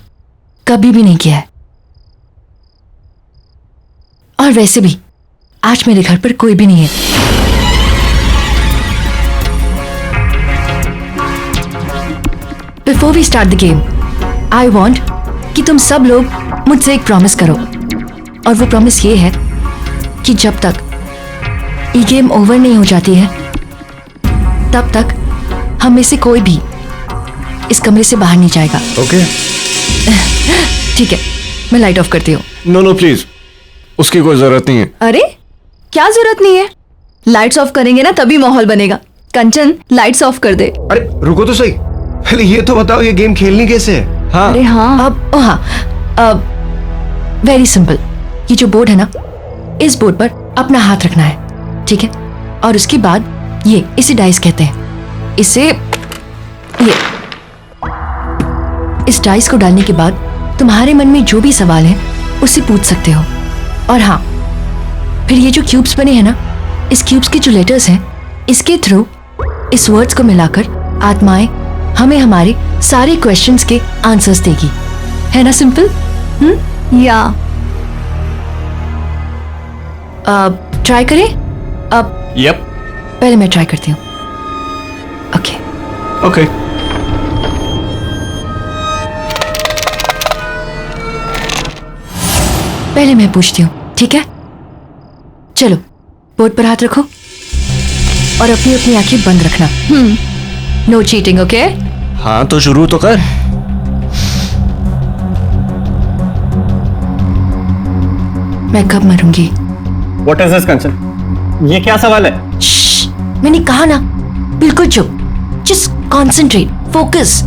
I: कभी भी नहीं किया है। और वैसे भी आज मेरे घर पर कोई भी नहीं है। Before we start the game, I want कि तुम सब लोग मुझसे एक प्रॉमिस करो। और वो प्रॉमिस ये है कि जब तक ये गेम ओवर नहीं हो जाती है तब तक हम में से कोई भी इस कमरे से बाहर नहीं जाएगा।
M: ओके
I: ठीक है, मैं लाइट ऑफ करती हूँ।
M: नो नो प्लीज, उसकी कोई जरूरत नहीं है।
I: अरे क्या जरूरत नहीं है? लाइट्स ऑफ करेंगे ना तभी माहौल बनेगा। कंचन लाइट्स ऑफ कर दे।
M: अरे रुको तो सही, पहले ये तो बताओ ये गेम खेलनी कैसे है? हाँ
I: अरे हाँ अब वेरी सिंपल। ये जो बोर्ड है ना, इस बोर्ड पर अपना हाथ रखना है, ठीक है? और उसके बाद इसे डाइस कहते हैं। इस डाइस को डालने के बाद तुम्हारे मन में जो भी सवाल है उससे पूछ सकते हो। और हाँ, फिर ये जो क्यूब्स बने हैं ना, इस क्यूब्स के जो लेटर्स हैं, इसके थ्रू इस वर्ड्स को मिलाकर आत्माएं हमें हमारे सारे क्वेश्चंस के आंसर्स देगी। है ना सिंपल? या ट्राई करें? अब
L: यप,
I: पहले मैं ट्राई करती हूँ। Okay
L: okay.
I: पहले मैं पूछती हूँ, ठीक है? चलो बोर्ड पर हाथ रखो और अपनी अपनी आंखें बंद रखना। No cheating, okay?
L: हाँ तो शुरू तो कर।
I: मैं कब मरूंगी?
E: What is this, कंचन? ये क्या सवाल है?
I: मैंने कहा ना, बिल्कुल चुप। Just concentrate, focus.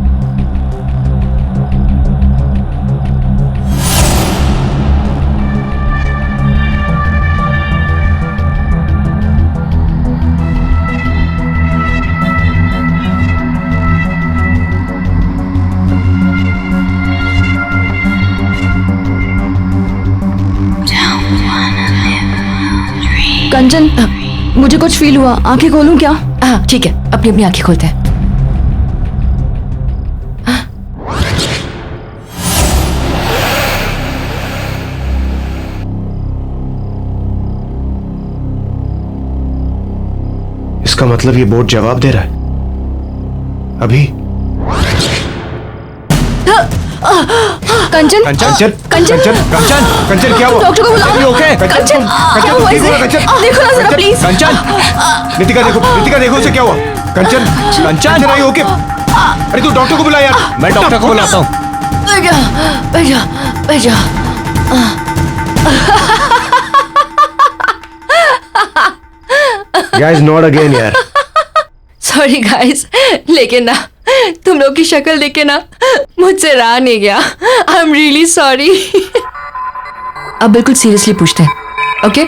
I: कंचन, मुझे कुछ फील हुआ। आंखें खोलूं क्या? हाँ ठीक है, अपनी अपनी आंखें खोलते हैं।
M: इसका मतलब ये बोर्ड जवाब दे रहा है अभी।
I: कंचन
M: कंचन
I: कंचन
M: कंचन कंचन क्या हुआ?
I: डॉक्टर को बुलाओ।
M: ओके
I: कंचन क्या हुआ इसे? देखो ना जरा प्लीज।
M: कंचन, नितिका देखो उसे क्या हुआ? कंचन नहीं ओके। अरे तू डॉक्टर को बुला यार।
L: मैं डॉक्टर को बुलाता हूँ।
I: बैठा।
M: गाइस नॉट अगेन यार।
I: सॉरी गाइस, लेकिन ना तुम लोग की शक्ल देख के ना मुझसे रहा नहीं गया। I am really sorry. अब बिल्कुल सीरियसली पूछते हैं, ओके?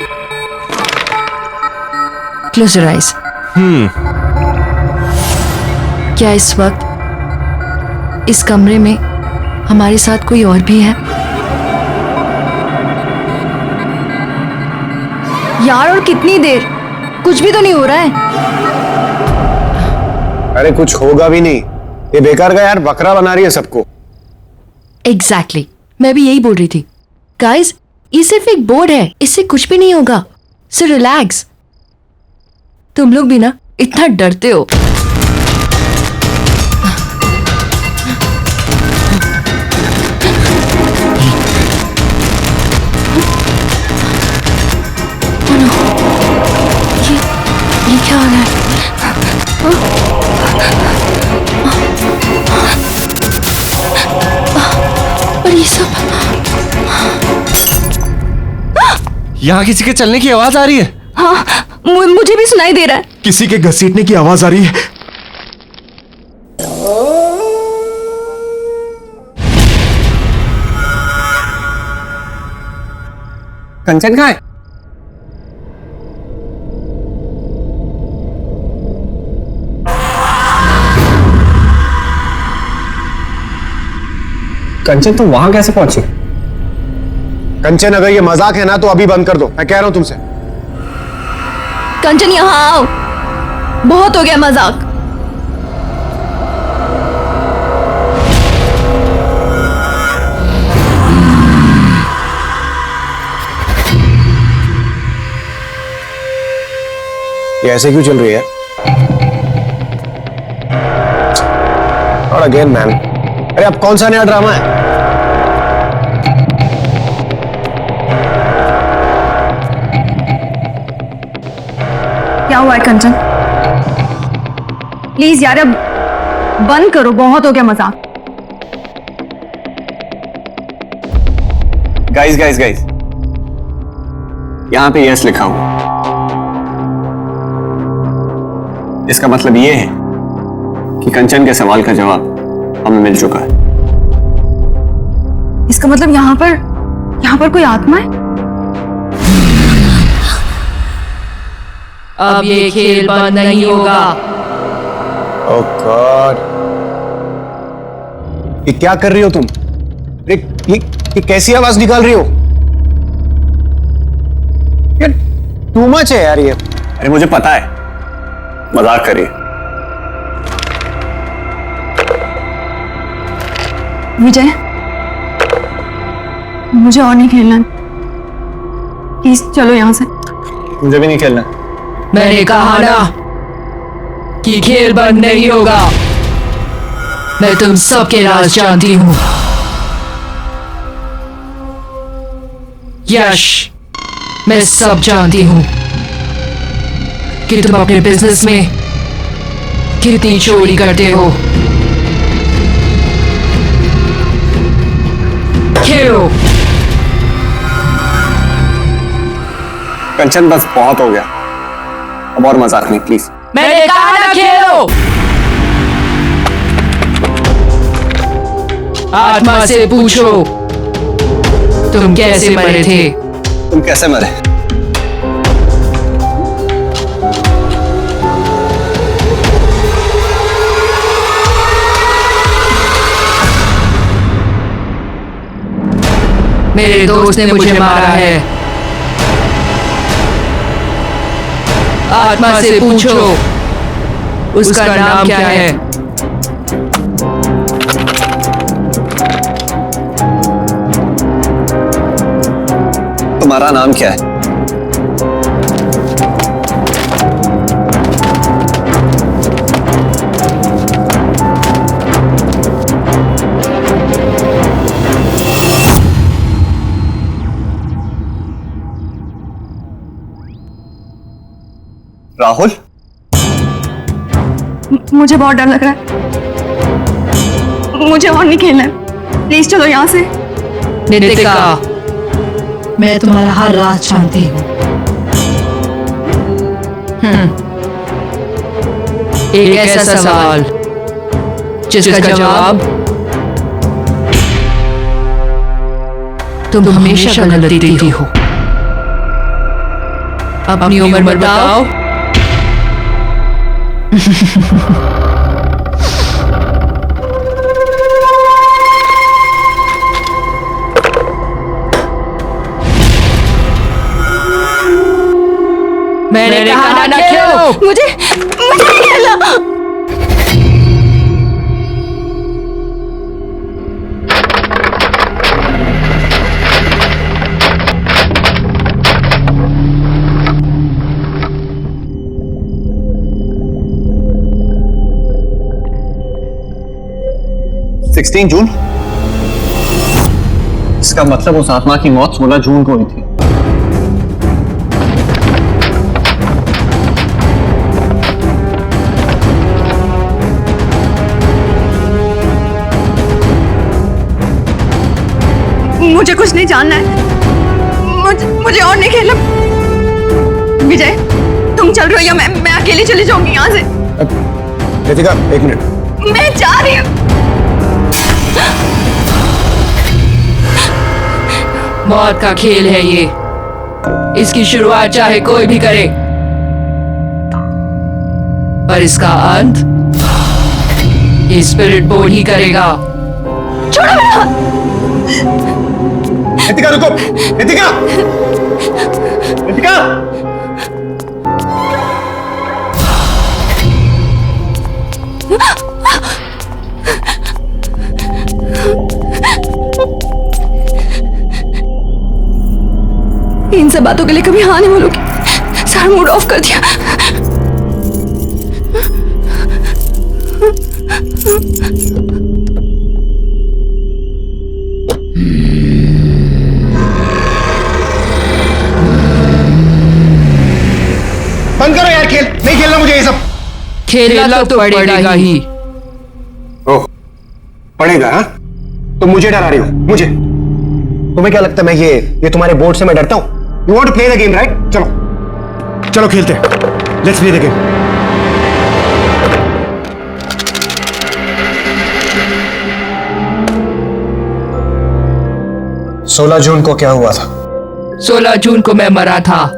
I: Close your eyes. क्या इस वक्त इस कमरे में हमारे साथ कोई और भी है? यार और कितनी देर? कुछ भी तो नहीं हो रहा है।
M: अरे कुछ होगा भी नहीं, ये बेकार का यार बकरा बना रही है सबको।
I: एग्जैक्टली, मैं भी यही बोल रही थी। गाइस, ये सिर्फ एक बोर्ड है, इससे कुछ भी नहीं होगा। So relax. तुम लोग भी ना इतना डरते हो। ये क्या हो रहा है? और ये सब
L: यहाँ किसी के चलने की आवाज आ रही है।
I: हाँ, मुझे भी सुनाई दे रहा है।
M: किसी के घसीटने की आवाज आ रही है।
E: कंचन कहाँ है? कंचन तुम वहां कैसे पहुंची?
M: कंचन अगर ये मजाक है ना तो अभी बंद कर दो, मैं कह रहा हूं तुमसे।
I: कंचन यहाँ आओ, बहुत हो गया मजाक।
M: ये ऐसे क्यों चल रही है? और अगेन मैन, अरे अब कौन सा नया ड्रामा है?
N: हुआ है कंचन? प्लीज यार अब बंद करो, बहुत हो गया मजाक।
O: गाइस यहां पे यस लिखा हुआ, इसका मतलब ये है कि कंचन के सवाल का जवाब हमें मिल चुका है।
N: इसका मतलब यहाँ पर कोई आत्मा है?
I: अब ये खेल बंद नहीं होगा।
M: ओह गॉड, ये क्या कर रही हो तुम? ये कैसी आवाज निकाल रही हो? यार टू मच है यार ये।
O: अरे मुझे पता है, मजाक करिए।
N: विजय, मुझे और नहीं खेलना, प्लीज चलो यहाँ से।
O: मुझे भी नहीं खेलना।
I: मैंने कहा ना कि खेल बंद नहीं होगा। मैं तुम सबके राज जानती हूं। यश, मैं सब जानती हूं कि तुम अपने बिजनेस में कितनी चोरी करते हो। खेलो।
O: कंचन बस बहुत हो गया, अब और मजाक नहीं प्लीज।
I: मैंने कहा ना खेलो। आत्मा से पूछो तुम कैसे मरे थे।
O: तुम कैसे मरे?
I: मेरे दोस्त ने मुझे मारा है। आत्मा से पूछो उसका नाम क्या है।
O: तुम्हारा नाम क्या है? राहुल?
N: मुझे बहुत डर लग रहा है, मुझे और नहीं खेलना है, प्लीज चलो यहाँ से।
I: नितिका, मैं तुम्हारा हर राज जानती हूँ। एक ऐसा सवाल जिसका जवाब तुम हमेशा गलत देती हो। अपनी उम्र बताओ। मैंने कहा ना खेलो।
N: मुझे नहीं खेलना।
O: जून? इसका मतलब उस आत्मा की मौत 16 जून को हुई थी।
N: मुझे कुछ नहीं जानना है, मुझे और नहीं खेलना। विजय, तुम चल रहे हो या मैं अकेली चली जाऊंगी यहाँ से।
M: नितिका, एक मिनट।
N: मैं जा रही हूँ।
I: मौत का खेल है ये, इसकी शुरुआत चाहे कोई भी करे, पर इसका अंत ये स्पिरिट बोर्ड ही करेगा।
N: छोड़ो मेरा हाथ।
M: नितिका रुको, नितिका, नितिका।
N: इन सब बातों के लिए कभी हाँ नहीं बोलोगी। सारा मूड ऑफ कर दिया।
M: बंद करो यार खेल। ये सब?
I: खेलना तो पड़ेगा ही।
M: ओह, पड़ेगा? हाँ, तो मुझे डरा रही हो? मुझे? तुम्हें क्या लगता है मैं ये तुम्हारे बोर्ड से मैं डरता हूं? You want to play the game, right? चलो चलो खेलते हैं। Let's play the game. 16 जून को क्या हुआ था?
I: 16 जून को मैं मरा था।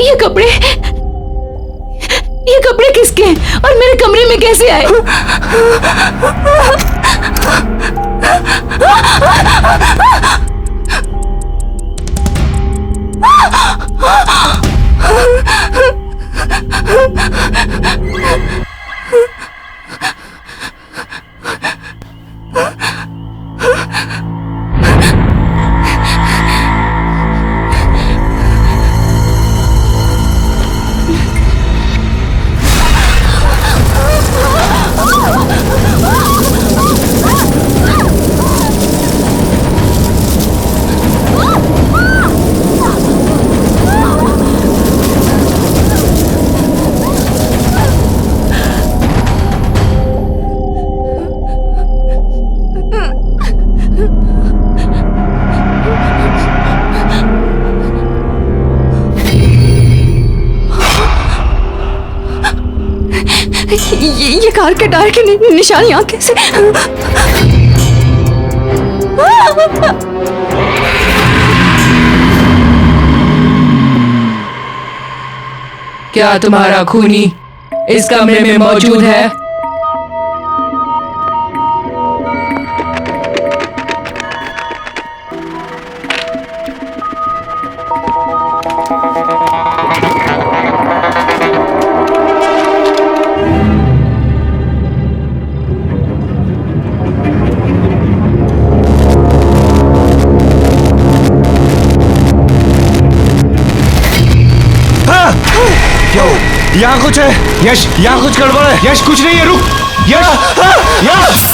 I: ये कपड़े किसके हैं और मेरे कमरे में कैसे आए? ये कार के टायर के निशान यहाँ कैसे? क्या तुम्हारा खूनी इस कमरे में मौजूद है?
M: यहाँ कुछ है यश, यहाँ कुछ गड़बड़ है यश। कुछ नहीं है, रुक यश। यश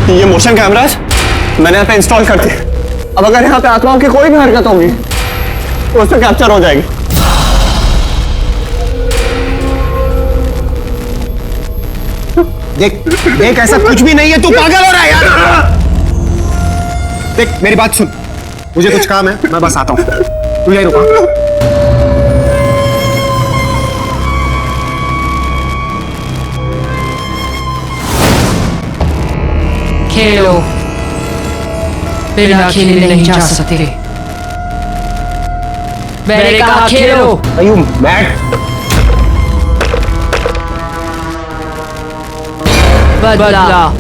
O: ये मोशन कैमरास मैंने यहाँ पे इंस्टॉल कर दिए। अब अगर यहाँ पे आत्माओं की कोई भी हरकत होगी तो उससे कैप्चर हो जाएगी।
M: देख देख, ऐसा कुछ भी नहीं है, तू पागल हो रहा है यार। देख मेरी बात सुन, मुझे कुछ काम है, मैं बस आता हूँ, तू यहीं रुका।
I: खेलो, बिना खेले नहीं जा सकते। मैंने कहा खेलो।
M: Are you mad?
C: बदला।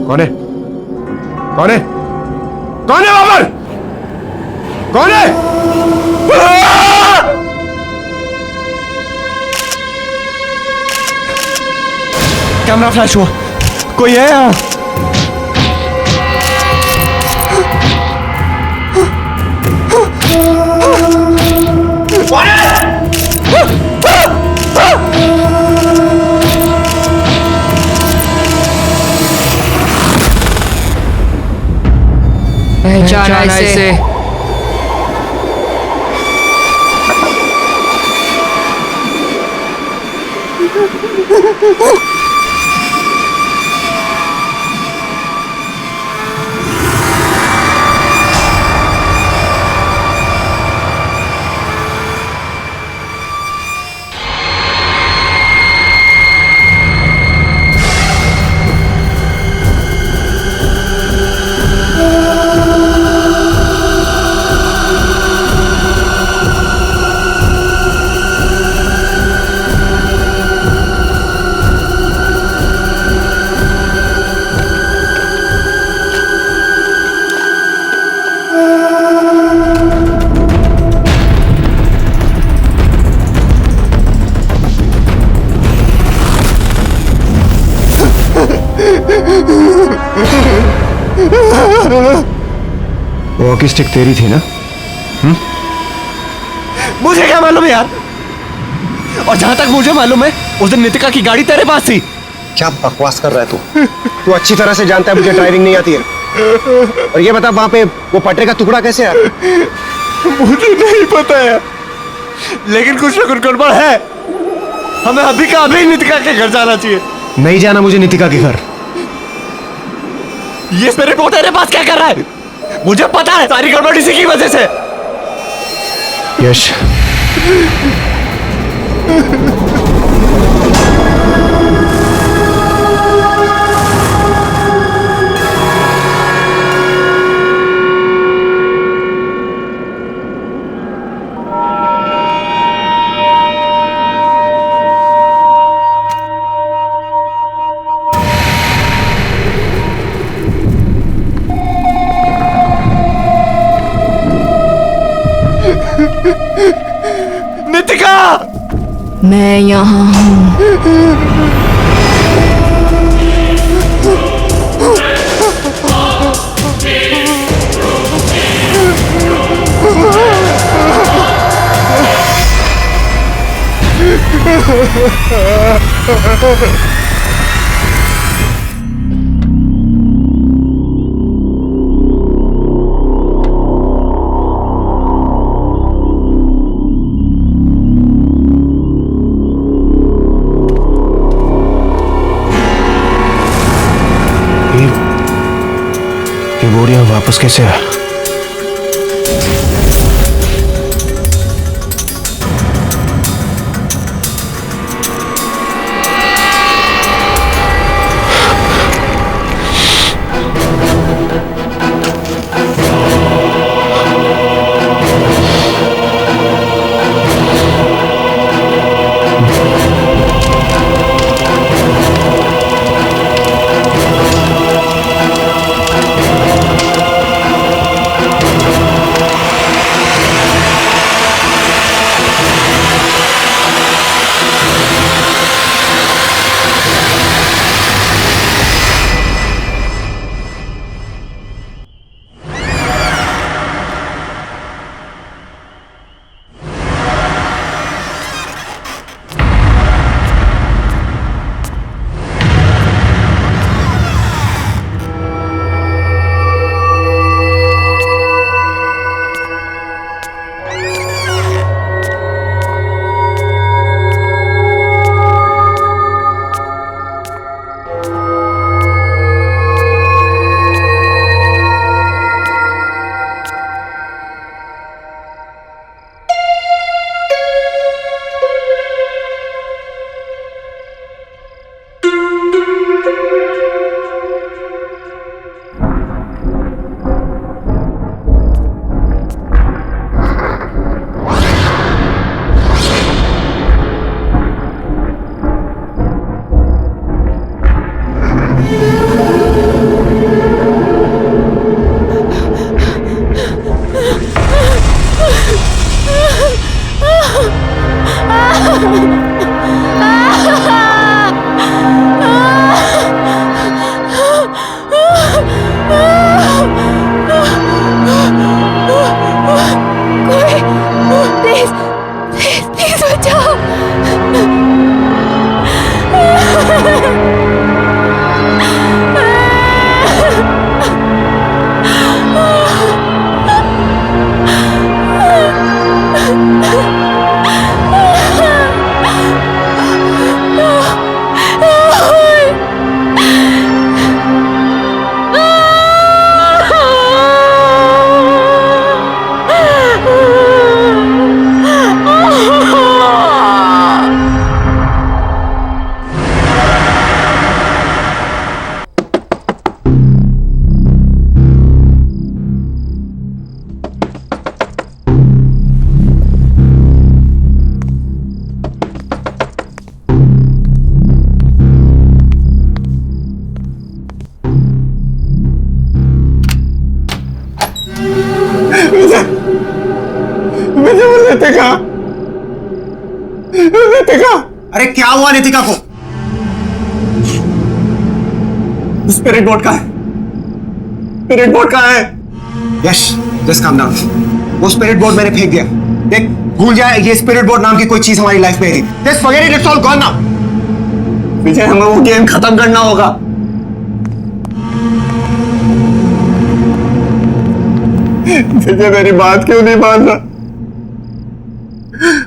M: कौन है? कौन है? कौन है वहां पर? कौन है?
O: कैमरा फ्लैश हुआ, कोई है यहाँ?
C: पहचाना इसे।
M: वॉकी स्टिक तेरी थी ना?
O: मुझे क्या मालूम यार? और जहां तक मुझे मालूम है उस दिन नितिका की गाड़ी तेरे पास थी।
M: क्या बकवास कर रहा है तू? तू अच्छी तरह से जानता है मुझे ड्राइविंग नहीं आती है। और ये बता वहां पे वो पटरे का टुकड़ा कैसे आया?
O: मुझे नहीं पता है, लेकिन कुछ ना कुछ गड़बड़ है। हमें अभी का अभी नितिका के घर जाना चाहिए।
M: नहीं जाना मुझे नितिका के घर।
O: ये मेरे रिपोर्ट तेरे पास क्या कर रहा है? मुझे पता है सारी गड़बड़ इसी की वजह से।
M: यश,
O: नितिका,
I: मैं यहाँ हूँ।
M: ये बोरियां वापस कैसे आया?
O: विजय विजय नितिका नितिका।
M: अरे क्या हुआ नितिका को?
O: स्पिरिट बोर्ड का है, स्पिरिट बोर्ड का है।
M: यश जस्ट काम डाउन। वो स्पिरिट बोर्ड मैंने फेंक दिया। देख भूल जाए ये स्पिरिट बोर्ड नाम की कोई चीज हमारी लाइफ में थी। Just forget it, it's all gone now.
O: Vijay हमें वो गेम खत्म करना होगा। विजय मेरी बात क्यों नहीं मान रहा?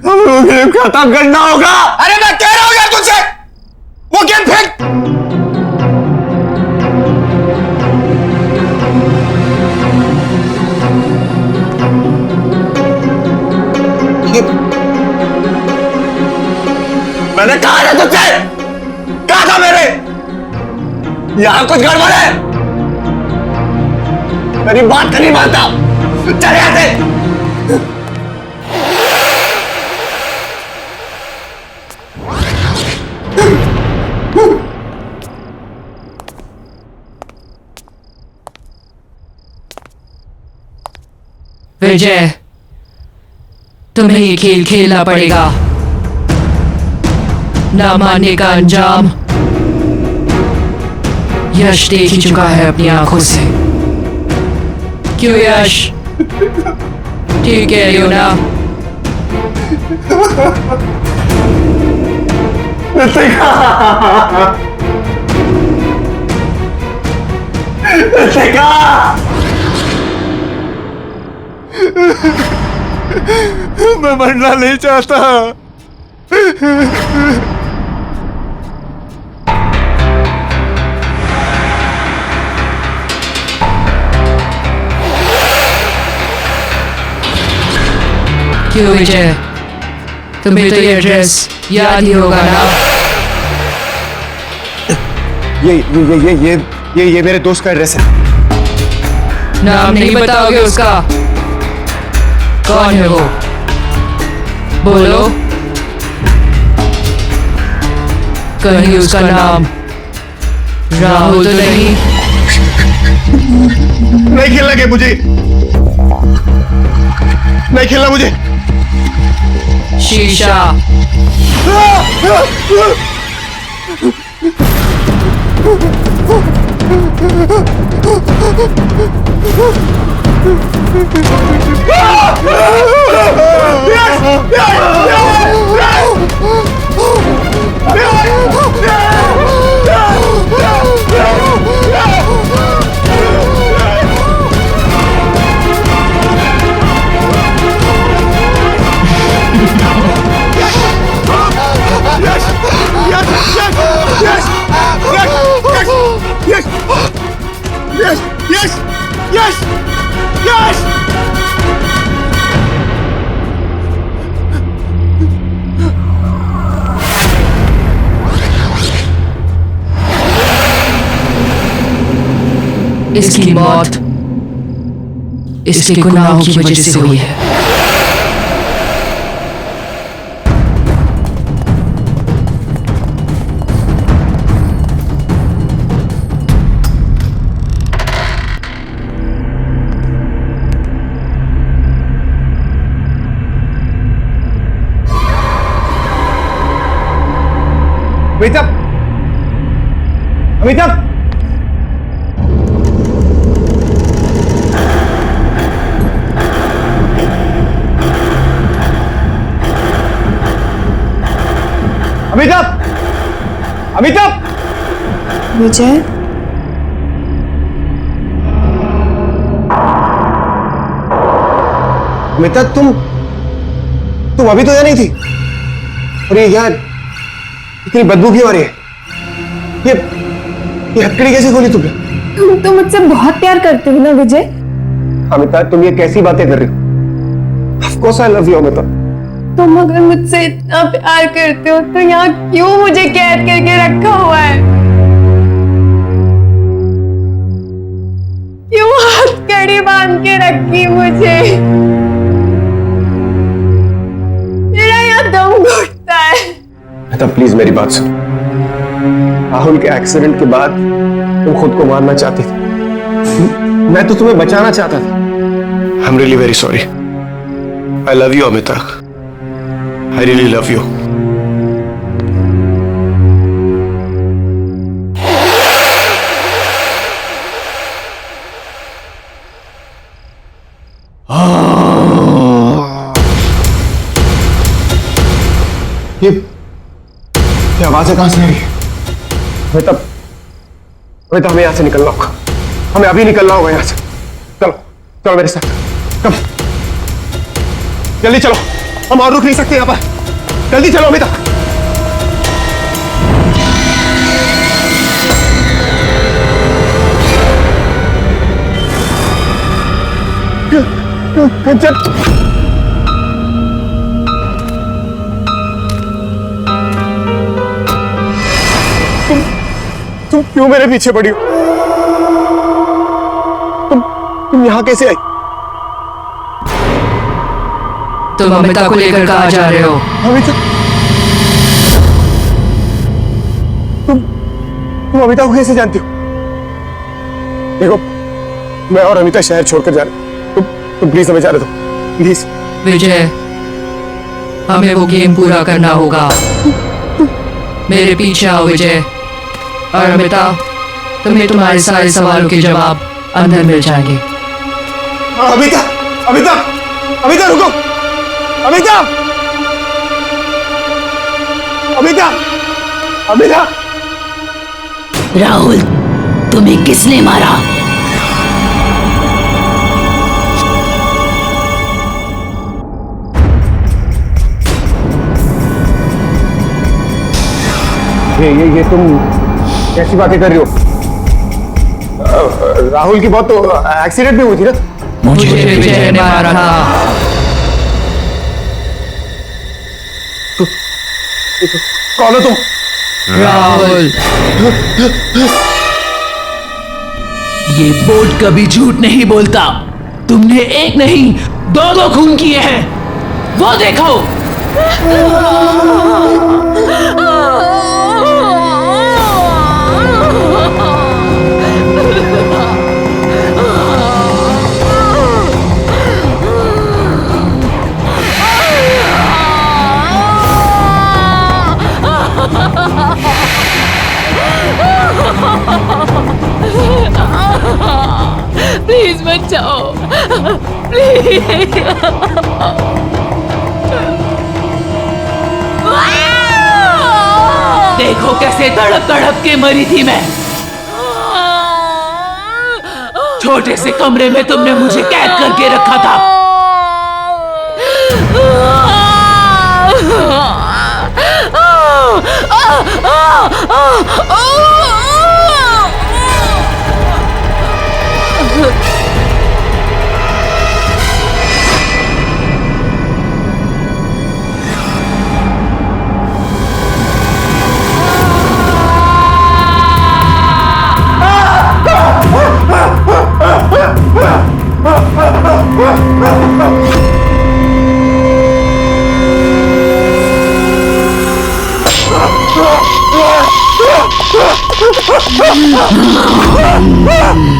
O: हमें वो गेम खत्म करना होगा।
M: अरे मैं कह रहा हूं यार तुझसे, वो गेम फेंक।
O: मैंने कहा था तुझसे, कहा था मेरे, यहां कुछ गड़बड़ है। मेरी बात नहीं मानता, चले आते।
I: विजय, तुम्हें ये खेल खेलना पड़ेगा। ना मानने का अंजाम यश देख ही चुका है अपनी आंखों से। क्यों यश? ठीक कह रही हो ना?
O: मैं मरना नहीं चाहता।
I: क्यों विजय, तुम्हें तो ये एड्रेस याद ही होगा ना?
M: ये मेरे दोस्त का एड्रेस है।
I: नाम नहीं बताओगे उसका? कौन है वो? बोलो। कहीं उसका नाम राहुल तो नहीं?
O: नहीं खेलना गेम मुझे, नहीं खेलना मुझे।
I: शीशा। इसकी मौत इसके गुनाहों की वजह से हुई है।
M: अमिताभ, अमिताभ, अमिताभ, अमिताभ।
N: विजय,
M: अमिताभ तुम अभी तो यहाँ नहीं थी। अरे यार इतनी बदबू क्यों आ रही है? ये हथकड़ी कैसे खोली तुमने?
J: तुम तो मुझसे बहुत प्यार करते हो ना विजय।
M: अमिताभ तुम ये कैसी बातें कर रही हो? Of course I love you Amitabh.
J: तुम अगर मुझसे इतना प्यार करते हो तो यहाँ क्यों मुझे कैद करके रखा हुआ है? क्यों हथकड़ी बांध के रखी मुझे? मेरा यहाँ दम घुटता है।
M: अमिताभ प्लीज मेरी बात सुन। राहुल के एक्सीडेंट के बाद तुम खुद को मारना चाहती थी, मैं तो तुम्हें बचाना चाहता था। I'm really very sorry. I love you, Amita. I really love you. ये आवाजें कहां से आ रही है? अमिता, हमें यहां से निकलना होगा। हमें अभी निकलना होगा यहां से। चलो चलो मेरे साथ, कम जल्दी चलो, हम और रुक नहीं सकते यहां पर। जल्दी चलो अमिता। तुम क्यों मेरे पीछे पड़ी हो? तुम यहां कैसे आई?
I: तुम अमिता को लेकर कहाँ जा रहे हो?
M: अमिता? तुम अमिता को कैसे जानती हो? देखो, मैं और अमिता शहर छोड़कर जा रहे। तुम प्लीज हमें जाने दो, प्लीज।
I: विजय, हमें वो गेम पूरा करना होगा। मेरे पीछे आओ विजय। और अमिता, तुम्हें तुम्हारे सारे सवालों के जवाब अंदर मिल जाएंगे।
M: अमिता, अमिता, अमिता रुको! अमिता! अमिता! अमिता!
P: राहुल, तुम्हें किसने मारा?
M: ये तुम कैसी बातें कर रही हो? राहुल की बहुत तो एक्सीडेंट भी हुई थी ना?
I: मुझे विजय ने मारा था।
M: कौन हो तुम?
I: राहुल।
P: ये बोर्ड कभी झूठ नहीं बोलता। तुमने एक नहीं, दो खून किए हैं। वो देखो।
N: प्लीज बचाओ, प्लीज।
P: देखो कैसे तड़प तड़प के मरी थी मैं। छोटे से कमरे में तुमने मुझे कैद करके रखा था।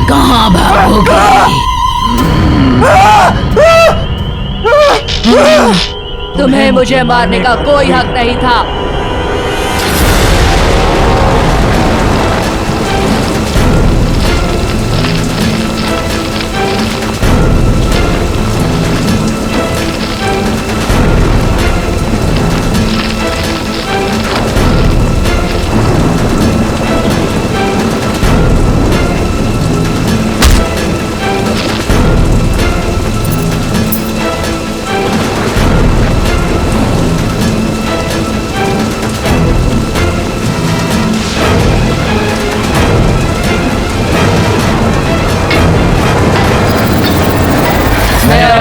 P: कहाँ भागोगे?
I: तुम्हें मुझे मारने का कोई हक नहीं था।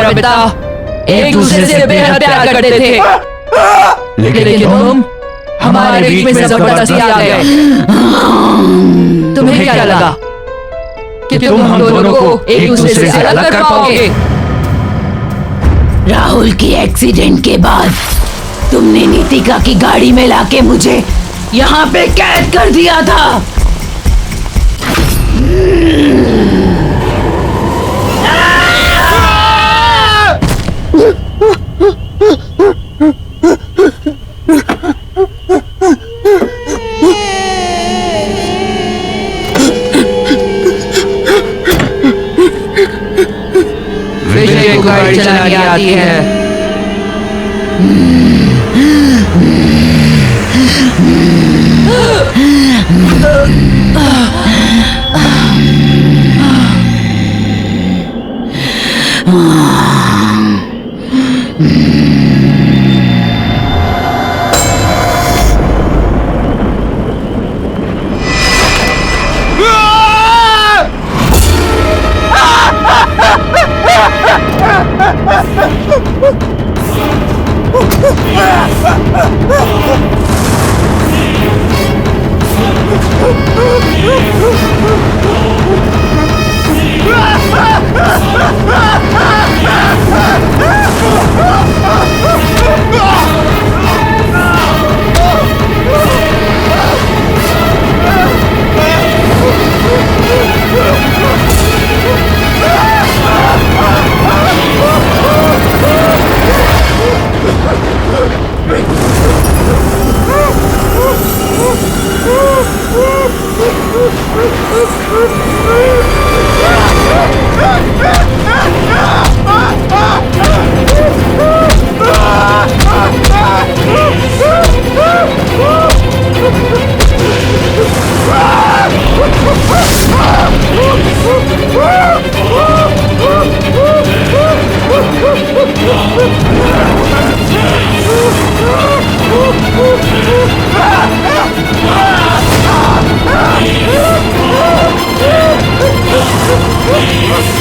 I: पिता एक दूसरे से बेहद प्यार करते थे, लेकिन तुम हमारे बीच में जबरदस्ती आ गए। तुम्हें क्या लगा कि तुम हम दोनों को एक दूसरे से अलग कर पाओगे?
P: राहुल की एक्सीडेंट के बाद तुमने नीतिका की गाड़ी में लाके मुझे यहाँ पे कैद कर दिया था। को गाड़ी चलानी आती है।
C: Ah!